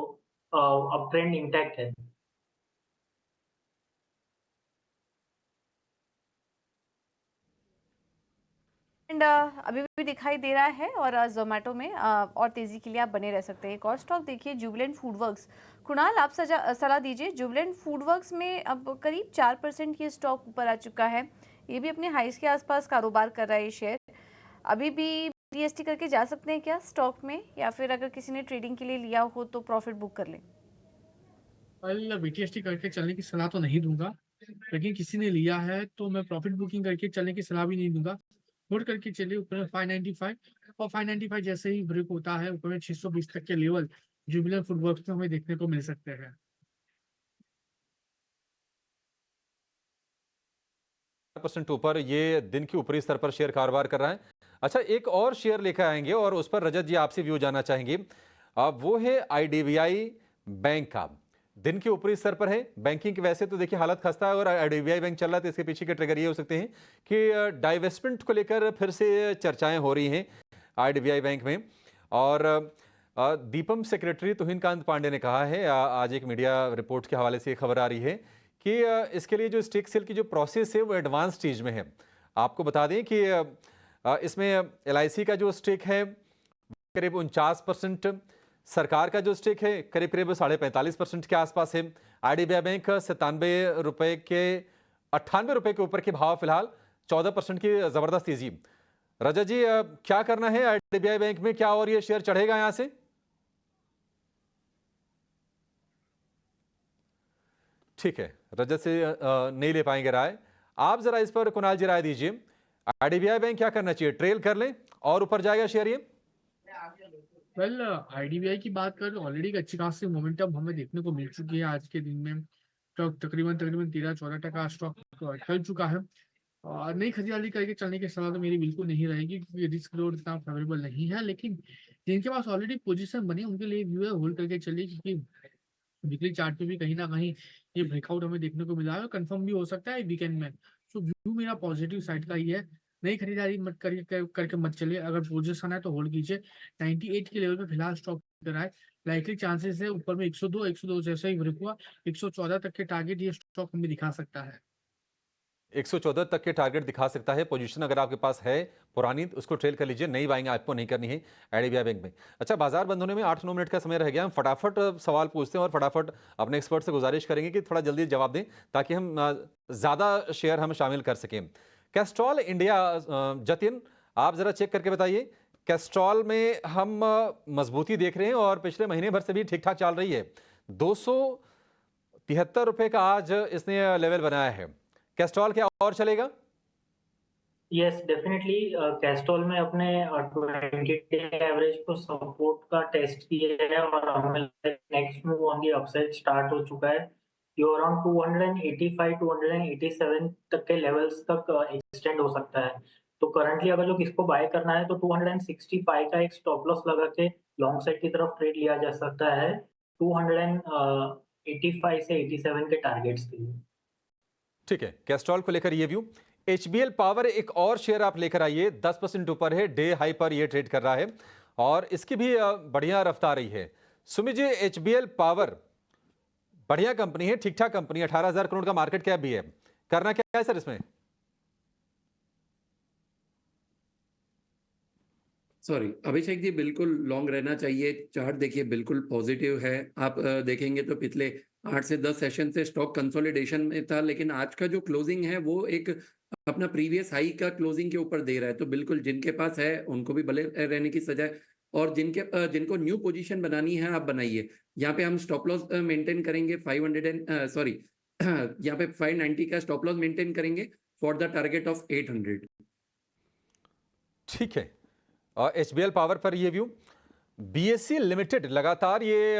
अब ट्रेंड इंटैक्ट है। एंड अभी भी दिखाई दे रहा है और जोमेटो में और तेजी के लिए आप बने रह सकते हैं। एक और स्टॉक देखिए, जुबिलेंट फूडवर्क्स। कुणाल, आप सलाह दीजिए। जुबिलेंट फूडवर्क्स में अब करीब 4% की स्टॉक ऊपर आ चुका है। ये भी अपने हाइस के आसपास कारोबार कर रहा है शेयर। अभी भी बीटीएसटी करके जा सकते हैं क्या स्टॉक में, या फिर अगर किसी ने ट्रेडिंग के लिए लिया हो तो प्रॉफिट बुक कर लें? कल बीटीएसटी करके चलने की सलाह तो नहीं दूंगा। लेकिन किसी ने लिया है तो मैं प्रॉफिट बुकिंग करके चलने की सलाह भी नहीं दूंगा। होल्ड करके चलिए ऊपर में 595 और 595 जैसे ही ब्रेक होता है ऊपर में 620 तक के लेवल जुबिलर फुटवर्क्स में हमें देखने को मिल सकते हैं। % ऊपर ये दिन के ऊपरी स्तर पर शेयर कारोबार कर रहा है। अच्छा, एक और शेयर लेकर आएंगे और उस पर रजत जी आपसे व्यू जानना चाहेंगे। अब वो है आईडीबीआई बैंक का, दिन के ऊपरी स्तर पर है। बैंकिंग की वैसे तो देखिए हालत खस्ता है और आईडीबीआई बैंक चल रहा है, तो इसके पीछे के ट्रिगर ये हो सकते हैं कि डाइवेस्टमेंट को लेकर फिर से चर्चाएं हो रही हैं आईडीबीआई बैंक में। और दीपम सेक्रेटरी तुहिनकांत पांडे ने कहा है, आज एक मीडिया रिपोर्ट के हवाले से ये खबर आ रही है कि इसके लिए जो स्टेक सेल की जो प्रोसेस है वो एडवांस स्टेज में है। आपको बता दें कि इसमें एलआईसी का जो स्टेक है करीब 49%, सरकार का जो स्टेक है करीब करीब 45.5% के आसपास है। आईडीबीआई बैंक 97 रुपए के 98 रुपए के ऊपर के भाव फिलहाल 14% की जबरदस्त तेजी। रजत जी, क्या करना है आईडीबीआई बैंक में, क्या और ये शेयर चढ़ेगा यहां से? ठीक है, रजत से नहीं ले पाएंगे राय। आप जरा इस पर कुणाल जी राय दीजिए। आईडीबीआई बैंक क्या करना चाहिए, ट्रेल कर लें और ऊपर जाएगा शेयर ये? वेल, आईडीबीआई की बात करें तो ऑलरेडी एक अच्छी खासी मोमेंटम हमें देखने को मिल चुकी है। आज के दिन में स्टॉक तकरीबन 13-14% स्टॉक चल चुका है। और नई खरीदारी करके चलने की सलाह तो मेरी बिल्कुल नहीं रहेगी क्योंकि रिस्क रोड इतना फेवरेबल नहीं है। लेकिन जिनके पास ऑलरेडी पोजीशन बनी उनके लिए व्यू है होल्ड करके चलिए, क्योंकि वीकली चार्ट पे भी कहीं ना कहीं ये ब्रेकआउट हमें देखने को मिला है और कंफर्म भी हो सकता है वीकेंड में। सो व्यू मेरा पॉजिटिव साइड का ही है। नई खरीदारी मत करके मत चलिए। अगर पोजीशन है तो होल्ड कीजिए। 98 के लेवल पे फिलहाल स्टॉक कराए। लाइकली चांसेस है ऊपर में 102 जैसे ही ब्रेक हुआ 114 तक के टारगेट ये स्टॉक हमें दिखा सकता है। 114 तक के टारगेट दिखा सकता है। पोजीशन अगर आपके पास है पुरानी तो उसको ट्रेल कर लीजिए, नई बाइंग आपको नहीं करनी है आईडीबीआई बैंक में। अच्छा, बाजार बंद होने में 8-9 मिनट का समय रह गया। हम फटाफट सवाल पूछते हैं और फटाफट अपने एक्सपर्ट से गुजारिश करेंगे कि थोड़ा जल्दी जवाब दें ताकि हम ज़्यादा शेयर हम शामिल कर सकें। कैस्ट्रॉल इंडिया, जतिन आप ज़रा चेक करके बताइए। कैस्ट्रॉल में हम मजबूती देख रहे हैं और पिछले महीने भर से भी ठीक ठाक चल रही है। 273 रुपये का आज इसने लेवल बनाया है। कैस्ट्रॉल क्या और चलेगा? यस, डेफिनेटली कैस्ट्रॉल में अपने 20 एवरेज को सपोर्ट का टेस्ट किया है और हमें next move on the upside start हो चुका है। जो अराउंड 285-287 तक के लेवल्स तक एक्सटेंड हो सकता है। तो करंटली अगर जो किसको बाय करना है तो 265 का एक स्टॉप लॉस लगा के लॉन्ग साइड की तरफ ट्रेड लिया जा सकता है 285 से 87 के टारगेट्स के लिए। ठीक है, कैस्ट्रॉल को लेकर ये व्यू। एचबीएल पावर एक और शेयर आप लेकर आइए, 10% ऊपर है, डे हाई पर ये ट्रेड कर रहा है और इसकी भी बढ़िया रफ्तार रही है। सुमित जी, एचबीएल पावर बढ़िया कंपनी है, ठीक ठाक कंपनी है, 18,000 करोड़ का मार्केट कैप भी है। करना क्या है सर इसमें? सॉरी अभिषेक जी, बिल्कुल लॉन्ग रहना चाहिए। चार्ट देखिए बिल्कुल पॉजिटिव है। आप देखेंगे तो पिछले 8 से 10 सेशन से स्टॉक कंसोलिडेशन में था, लेकिन आज का जो क्लोजिंग है वो एक अपना प्रीवियस हाई का क्लोजिंग के ऊपर दे रहा है। तो बिल्कुल जिनके पास है उनको भी भले रहने की सजा है और जिनको न्यू पोजीशन बनानी है आप बनाइए। यहाँ पे हम स्टॉप लॉस मेंटेन करेंगे 590 का स्टॉप लॉस मेंटेन करेंगे फॉर द टारगेट ऑफ 800। ठीक है, एचबीएल पावर पर ये व्यू। बीएसई लिमिटेड लगातार ये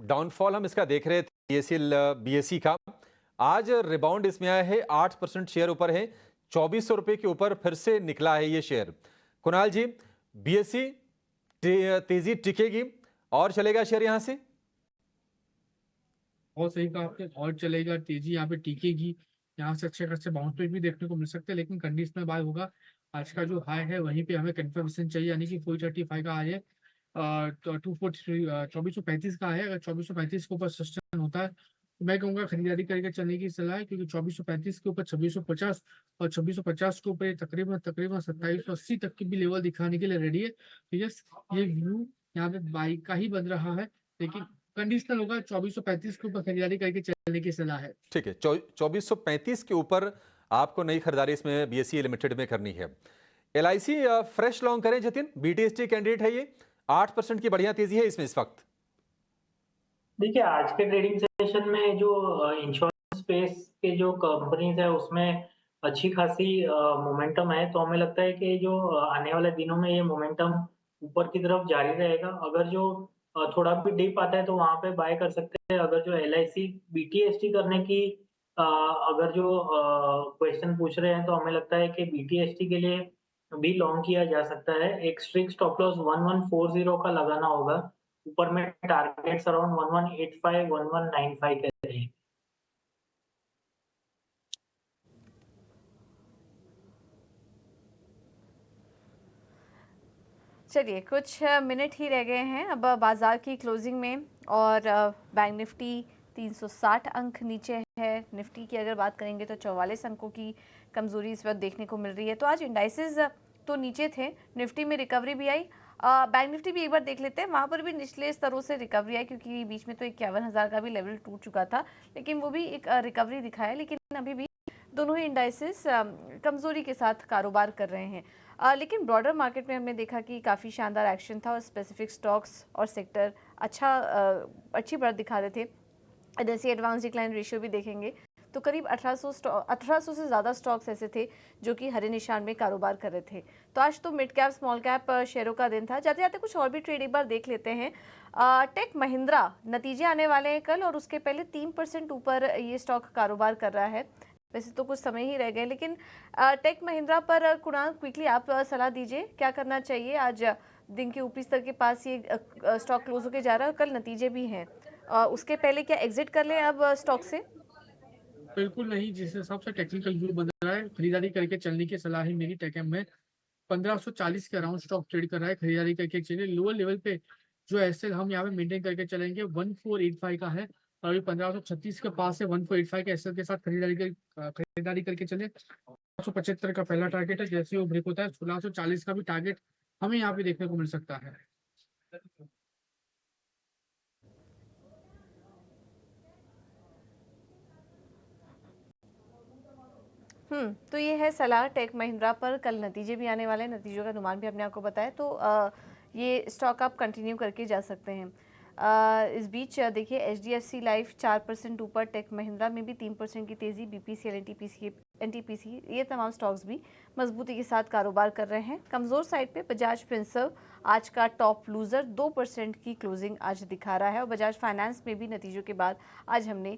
डाउनफॉल हम इसका देख रहे थे बीएसई का। आज रिबाउंड इसमें आया है, 8% शेयर ऊपर है, 2400 रुपए के ऊपर फिर से निकला है ये शेयर। कुणाल जी, बीएसई तेजी टिकेगी और चलेगा शेयर यहां से? बहुत सही कहा आपने, और चलेगा, तेजी यहाँ पे टिकेगी। यहाँ से अच्छे खासे बाउंस बैक भी देखने को मिल सकते हैं, लेकिन कंडीशनल बाय होगा। आज का जो हाई है वहीं पे हमें कंफर्मेशन चाहिए, यानी कि 435 का हाई है, 2435 का है। अगर 2435 के ऊपर सस्टेन होता है तो मैं कहूँगा खरीदारी करके चलने की सलाह है, क्योंकि 2435 के ऊपर 2650 और 2650 के ऊपर तकरीबन 2780 तक की भी लेवल दिखाने के लिए रेडी है। तो यस, ये व्यू यहाँ पे बाई का ही बन रहा है, लेकिन कंडीशनल होगा। 2435 के ऊपर खरीदारी करके चलने की सलाह है। ठीक है, 2435 के ऊपर आपको नई खरीदारी इसमें बीएसई लिमिटेड में करनी है। एलआईसी फ्रेश लॉन्ग करें जतिन, बीटीएसटी कैंडिडेट है ये, 8% की बढ़िया तेजी है इसमें इस वक्त। देखिए, आज के ट्रेडिंग सेशन में जो इंश्योरेंस स्पेस के जो कंपनीज है उसमें अच्छी खासी मोमेंटम है, तो हमें लगता है कि जो आने वाले दिनों में ये मोमेंटम ऊपर की तरफ जारी रहेगा। अगर जो थोड़ा भी डिप आता है तो वहाँ पे बाय कर सकते हैं। अगर जो एलआईसी बीटीएसटी करने की अगर जो क्वेश्चन पूछ रहे हैं तो हमें लगता है कि बीटीएसटी के लिए भी लॉन्ग किया जा सकता है। एक स्ट्रिक्ट स्टॉप लॉस 1140 का लगाना होगा। ऊपर में टारगेट्स अराउंड 1185 1195 के रहेंगे। चलिए कुछ मिनट ही रह गए हैं अब बाजार की क्लोजिंग में और बैंक निफ्टी 360 अंक नीचे है। निफ्टी की अगर बात करेंगे तो 44 अंकों की कमजोरी इस वक्त देखने को मिल रही है। तो आज इंडाइसेस तो नीचे थे, निफ्टी में रिकवरी भी आई। बैंक निफ्टी भी एक बार देख लेते हैं, वहाँ पर भी निचले स्तरों से रिकवरी आई क्योंकि बीच में तो 51,000 का भी लेवल टूट चुका था, लेकिन वो भी एक रिकवरी दिखाया। लेकिन अभी भी दोनों ही इंडाइसेस कमजोरी के साथ कारोबार कर रहे हैं। लेकिन ब्रॉडर मार्केट में हमने देखा कि काफ़ी शानदार एक्शन था और स्पेसिफिक स्टॉक्स और सेक्टर अच्छी बढ़त दिखा रहे थे। एनएसई एडवांस डिक्लाइन रेशियो भी देखेंगे तो करीब 1800 से ज़्यादा स्टॉक्स ऐसे थे जो कि हरे निशान में कारोबार कर रहे थे। तो आज तो मिड कैप स्मॉल कैप शेयरों का दिन था। जाते जाते कुछ और भी ट्रेड एक बार देख लेते हैं। टेक महिंद्रा नतीजे आने वाले हैं कल और उसके पहले 3% ऊपर ये स्टॉक कारोबार कर रहा है। वैसे तो कुछ समय ही रह गए, लेकिन टेक महिंद्रा पर कुणाल क्विकली आप सलाह दीजिए, क्या करना चाहिए? आज दिन के ऊपरी स्तर के पास ये स्टॉक क्लोज होके जा रहा है और कल नतीजे भी हैं। उसके पहले क्या एग्जिट कर लें अब स्टॉक से? बिल्कुल नहीं, जिस हिसाब से टेक्निकल व्यू बन रहा है खरीदारी करके चलने की सलाह है मेरी। टेकएम में 1540 के अराउंड स्टॉक ट्रेड कर रहा है, खरीदारी करके चलिए। लोअर लेवल पे जो एसएल हम यहाँ पे मेंटेन करके चलेंगे 1485 का है और अभी 1536 के पास है। 1485 के एसएल के साथ खरीदारी करके चले। 1675 का पहला टारगेट है, जैसे वो ब्रेक होता है 1640 का भी टारगेट हमें यहाँ पे देखने को मिल सकता है। तो ये है सलाह टेक महिंद्रा पर। कल नतीजे भी आने वाले हैं, नतीजों का अनुमान भी हमने आपको बताया, तो ये स्टॉक आप कंटिन्यू करके जा सकते हैं। इस बीच देखिए एचडीएफसी लाइफ 4% ऊपर, टेक महिंद्रा में भी 3% की तेज़ी, बीपीसीएल, एनटीपीसी ये तमाम स्टॉक्स भी मजबूती के साथ कारोबार कर रहे हैं। कमज़ोर साइड पे बजाज फिनसर्व आज का टॉप लूज़र 2% की क्लोजिंग आज दिखा रहा है और बजाज फाइनेंस में भी नतीजों के बाद आज हमने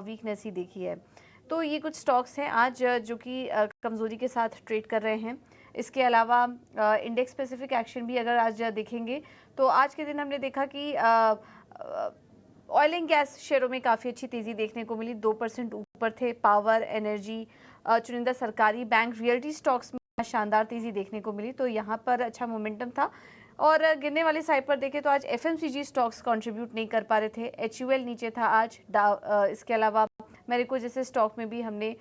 वीकनेस ही देखी है। तो ये कुछ स्टॉक्स हैं आज जो कि कमज़ोरी के साथ ट्रेड कर रहे हैं। इसके अलावा इंडेक्स स्पेसिफिक एक्शन भी अगर आज देखेंगे तो आज के दिन हमने देखा कि ऑयल एंड गैस शेयरों में काफ़ी अच्छी तेज़ी देखने को मिली, 2% ऊपर थे। पावर, एनर्जी, चुनिंदा सरकारी, बैंक, रियल्टी स्टॉक्स में शानदार तेज़ी देखने को मिली, तो यहाँ पर अच्छा मोमेंटम था। और गिरने वाली साइड पर देखें तो आज एफएमसीजी स्टॉक्स कंट्रीब्यूट नहीं कर पा रहे थे। एचयूएल नीचे था आज। इसके अलावा मेरिको जैसे स्टॉक में भी हमने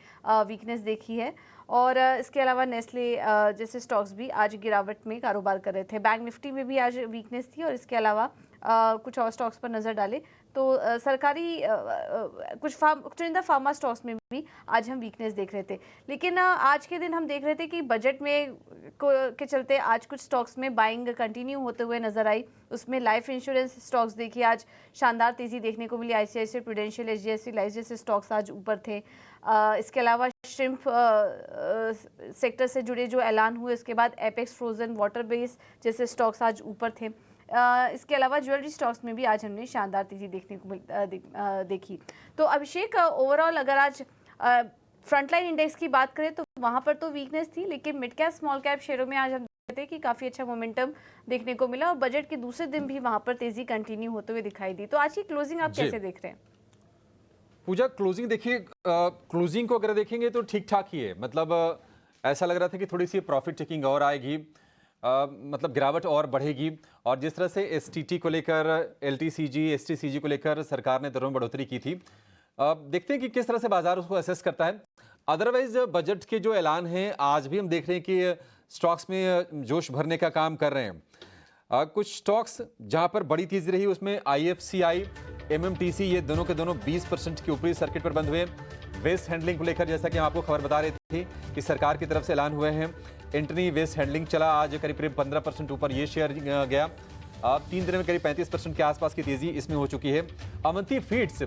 वीकनेस देखी है और इसके अलावा नेस्ले जैसे स्टॉक्स भी आज गिरावट में कारोबार कर रहे थे। बैंक निफ्टी में भी आज वीकनेस थी और इसके अलावा कुछ और स्टॉक्स पर नज़र डालें तो सरकारी कुछ चुनिंदा फार्मा स्टॉक्स में भी आज हम वीकनेस देख रहे थे। लेकिन आज के दिन हम देख रहे थे कि बजट में के चलते आज कुछ स्टॉक्स में बाइंग कंटिन्यू होते हुए नजर आई। उसमें लाइफ इंश्योरेंस स्टॉक्स देखिए आज शानदार तेज़ी देखने को मिली। आईसीआईसीआई प्रूडेंशियल, एचडीएफसी लाइफ जैसे स्टॉक्स आज ऊपर थे। इसके अलावा श्रिम्प सेक्टर से जुड़े जो ऐलान हुए उसके बाद एपेक्स फ्रोजन वाटर बेस जैसे स्टॉक्स आज ऊपर थे। इसके अलावा ज्वेलरी स्टॉक्स में भी आज हमने शानदार तेज़ी देखने को देखी। तो अभिषेक, ओवरऑल अगर आज फ्रंटलाइन इंडेक्स की बात करें तो वहाँ पर तो वीकनेस थी, लेकिन मिड कैप स्मॉल कैप शेयरों में आज हम देखते हैं कि काफ़ी अच्छा मोमेंटम देखने को मिला और बजट के दूसरे दिन भी वहाँ पर तेज़ी कंटिन्यू होते हुए दिखाई दी। तो आज की क्लोजिंग आप कैसे देख रहे हैं? पूजा, क्लोजिंग देखिए, क्लोजिंग को अगर देखेंगे तो ठीक ठाक ही है। मतलब ऐसा लग रहा था कि थोड़ी सी प्रॉफिट टेकिंग और आएगी, मतलब गिरावट और बढ़ेगी। और जिस तरह से एसटीटी को लेकर, एलटीसीजी, एसटीसीजी को लेकर सरकार ने दरों में बढ़ोतरी की थी, देखते हैं कि किस तरह से बाजार उसको असेस करता है। अदरवाइज बजट के जो ऐलान हैं आज भी हम देख रहे हैं कि स्टॉक्स में जोश भरने का काम कर रहे हैं। कुछ स्टॉक्स जहां पर बड़ी तेजी रही उसमें आईएफसीआई, एमएमटीसी, ये दोनों के दोनों 20% के ऊपरी सर्किट पर बंद हुए। वेस्ट हैंडलिंग को लेकर जैसा कि हम आपको खबर बता रहे थे कि सरकार की तरफ से ऐलान हुए हैं। एंटनी वेस्ट हैंडलिंग चला आज करीब 15% ऊपर ये शेयर गया। 3 दिन में करीब 35% के आसपास की तेजी इसमें हो चुकी है। अवंती फीड्स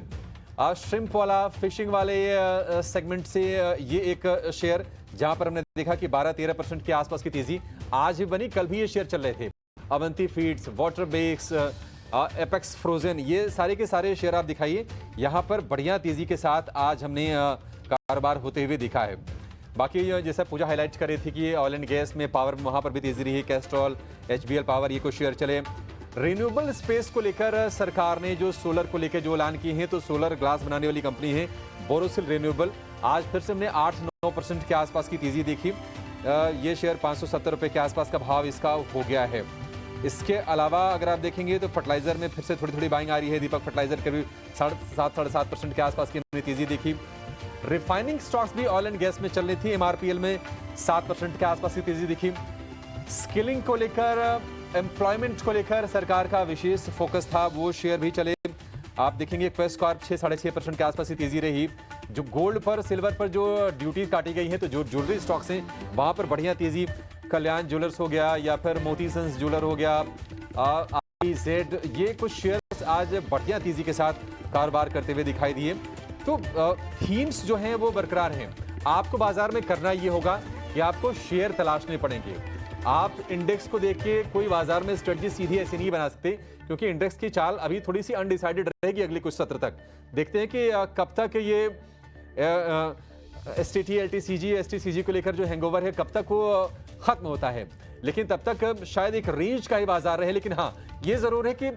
श्रिम्प वाला, फिशिंग वाले सेगमेंट से ये एक शेयर जहां पर हमने देखा कि 12-13% के आसपास की तेजी आज भी बनी, कल भी ये शेयर चल रहे थे। Avanti Feeds, Waterbase, Apex Frozen, ये सारे के सारे शेयर आप दिखाइए, यहाँ पर बढ़िया तेजी के साथ आज हमने कारोबार होते हुए दिखा है। बाकी जैसा पूजा हाईलाइट कर रही थी कि ऑयल एंड गैस में पावर में वहाँ पर भी तेजी रही, कैस्ट्रॉल, HBL पावर, ये कुछ शेयर चले। रिन्यूएबल स्पेस को लेकर सरकार ने जो सोलर को लेकर जो ऐलान किए हैं, तो सोलर ग्लास बनाने वाली कंपनी है बोरोसिल रिन्यूएबल, आज फिर से हमने 8-9% के आसपास की तेजी देखी। ये शेयर 570 रुपये के आसपास का भाव इसका हो गया है। इसके अलावा अगर आप देखेंगे तो फर्टिलाइजर में फिर से थोड़ी थोड़ी बाइंग आ रही है। दीपक फर्टिलाइजर करीब 7-7.5% के आसपास की हमने तेजी देखी। रिफाइनिंग स्टॉक्स भी ऑयल एंड गैस में चल रही थी, MRPL में 7% के आसपास की तेजी दिखी। स्किलिंग को लेकर, एम्प्लॉयमेंट को लेकर सरकार का विशेष फोकस था, वो शेयर भी चले। आप देखेंगे क्वेस्ट कॉर्प 6-6.5% के आसपास की तेजी रही। जो गोल्ड पर, सिल्वर पर जो ड्यूटी काटी गई है, तो जो ज्वेलरी स्टॉक्स हैं वहां पर बढ़िया तेजी। कल्याण ज्वेलर्स हो गया या फिर मोती सन्स ज्वेलर हो गया, RZ, ये कुछ शेयर्स आज बढ़िया तेजी के साथ कारोबार करते हुए दिखाई दिए। तो थीम्स जो हैं वो बरकरार हैं। आपको बाजार में करना ये होगा कि आपको शेयर तलाशने पड़ेंगे। आप इंडेक्स को देख के कोई बाजार में स्ट्रेटजी सीधी ऐसे नहीं बना सकते, क्योंकि इंडेक्स की चाल अभी थोड़ी सी अनडिसाइडेड रहेगी अगले कुछ सत्र तक। देखते हैं कि कब तक ये STT, LTCG, STCG को लेकर जो हैंगओवर है कब तक वो खत्म होता है। लेकिन तब तक शायद एक रेंज का ही बाजार रहे। लेकिन हाँ, ये जरूर है कि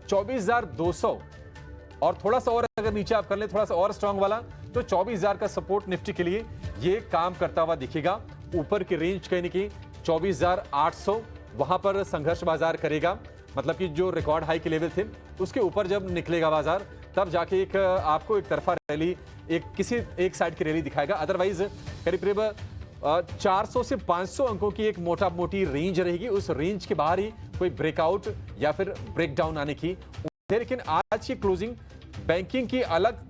24,200 और थोड़ा सा और अगर नीचे आप कर लें, थोड़ा सा और स्ट्रांग वाला, तो 24,000 का सपोर्ट निफ्टी के लिए ये काम करता हुआ दिखेगा। ऊपर की रेंज कहीं ना कहीं 24,800 वहां पर संघर्ष बाजार करेगा। मतलब कि जो रिकॉर्ड हाई के लेवल थे उसके ऊपर जब निकलेगा बाजार, तब जाके एक आपको एक तरफा रैली, किसी एक साइड की रैली दिखाएगा। अदरवाइज करीब 400 से 500 अंकों की एक मोटी रेंज रहेगी। उस रेंज के बाहर ही कोई ब्रेकआउट या फिर ब्रेकडाउन आने की उम्मीद है। लेकिन आज की क्लोजिंग बैंकिंग की अलग,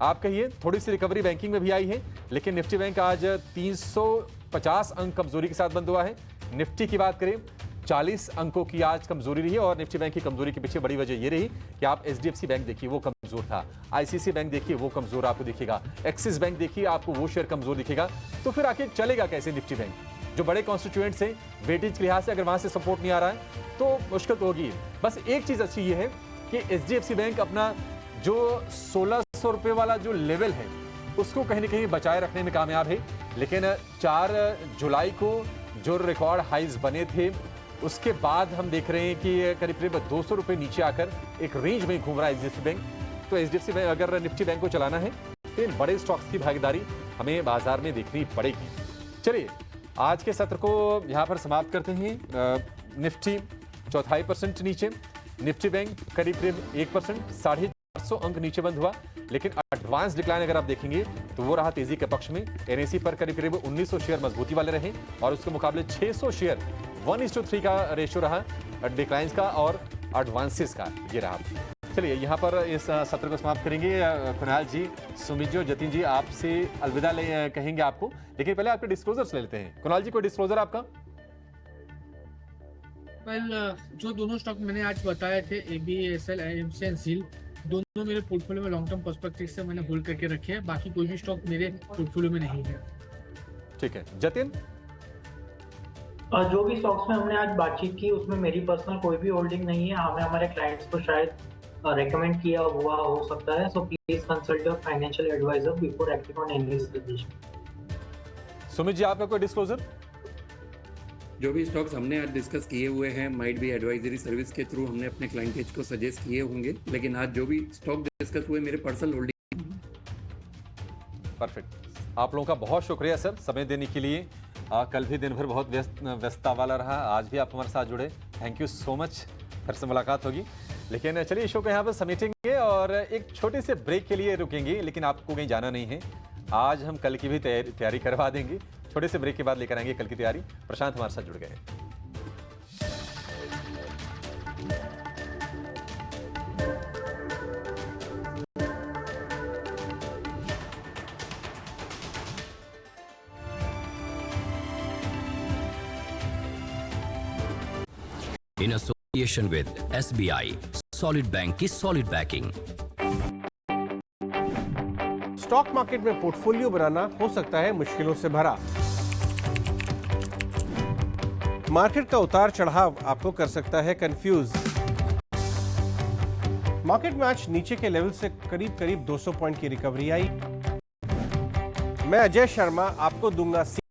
आप कहिए थोड़ी सी रिकवरी बैंकिंग में भी आई है, लेकिन निफ्टी बैंक आज 350 अंक कमजोरी के साथ बंद हुआ है। निफ्टी की बात करें, 40 अंकों की आज कमजोरी रही है। और निफ्टी बैंक की कमजोरी के पीछे बड़ी वजह ये रही कि आप HDFC बैंक देखिए, वो कमजोर था। ICICI बैंक देखिए, वो कमजोर आपको दिखेगा। एक्सिस बैंक देखिए, आपको वो शेयर कमजोर दिखेगा। तो फिर आखिर चलेगा कैसे निफ्टी बैंक? जो बड़े कॉन्स्टिट्यूएंट्स हैं, वेटेज के लिहाज से अगर वहां से सपोर्ट नहीं आ रहा है तो मुश्किल तो होगी। बस एक चीज अच्छी ये है कि HDFC बैंक अपना जो 1600 रुपये वाला जो लेवल है उसको कहीं ना कहीं बचाए रखने में कामयाब है। लेकिन 4 जुलाई को जो रिकॉर्ड हाइज बने थे, उसके बाद हम देख रहे हैं कि करीब 200 रुपये नीचे आकर एक रेंज में घूम रहा है HDFC बैंक। तो HDFC बैंक, अगर निफ्टी बैंक को चलाना है तो इन बड़े स्टॉक्स की भागीदारी हमें बाजार में देखनी पड़ेगी। चलिए, आज के सत्र को यहाँ पर समाप्त करते हैं। निफ्टी 0.25% नीचे, निफ्टी बैंक करीब 1%, 450 अंक नीचे बंद हुआ। लेकिन एडवांस डिक्लाइन अगर आप देखेंगे तो वो रहा तेजी के पक्ष में। NSE पर करीब 1900 शेयर मजबूती वाले रहे और उसके मुकाबले 600 शेयर 1:3 का रेशियो रहा डिक्लाइंस का और एडवांसेस का, ये रहा। चलिए, यहाँ पर इस सत्र को समाप्त करेंगे। कुणाल जी, सुमित जी और जतिन जी, आपसे अलविदा कहेंगे आपको, लेकिन पहले आपके डिस्क्लोजर्स ले लेते हैं। कुणाल जी, कोई डिस्क्लोजर आपका? जो दोनों स्टॉक मैंने आज बताए थे, ABSL, IMC एंड ZIL, दोनों मेरे पोर्टफोलियो में लॉन्ग टर्म पर्सपेक्टिव से मैंने होल्ड करके रखे हैं। बाकी कोई भी स्टॉक मेरे पोर्टफोलियो में नहीं है। ठीक है, जतिन? जो भी स्टॉक्स में हमने आज बातचीत की उसमें मेरी पर्सनल कोई भी होल्डिंग नहीं है। हमें हमारे क्लाइंट्स को शायद रेकमेंड किया हुआ हो सकता है। So please consult your financial advisor before acting on any suggestion. Sumit ji, आपका कोई डिस्क्लोजर? जो भी स्टॉक्स हमने आज डिस्कस किए हुए हैं, माइट भी एडवाइजरी सर्विस के थ्रू हमने अपने क्लाइंटेज को सजेस्ट किए होंगे, लेकिन आज जो भी स्टॉक डिस्कस हुए मेरे पर्सनल होल्डिंग। परफेक्ट। आप लोगों का बहुत शुक्रिया सर, समय देने के लिए। कल भी दिन भर बहुत व्यस्तता वाला रहा, आज भी आप हमारे साथ जुड़े, थैंक यू सो मच। फिर से मुलाकात होगी। लेकिन चलिए, शो को यहाँ पर समेटेंगे और एक छोटे से ब्रेक के लिए रुकेंगे, लेकिन आपको कहीं जाना नहीं है। आज हम कल की भी तैयारी करवा देंगे। छोटे से ब्रेक के बाद लेकर आएंगे कल की तैयारी। प्रशांत हमारे साथ जुड़ गए हैं। In association with SBI, Solid Bank की Solid Backing। स्टॉक मार्केट में पोर्टफोलियो बनाना हो सकता है मुश्किलों से भरा। मार्केट का उतार चढ़ाव आपको कर सकता है कंफ्यूज। मार्केट में आज नीचे के लेवल से करीब 200 पॉइंट की रिकवरी आई। मैं अजय शर्मा आपको दूंगा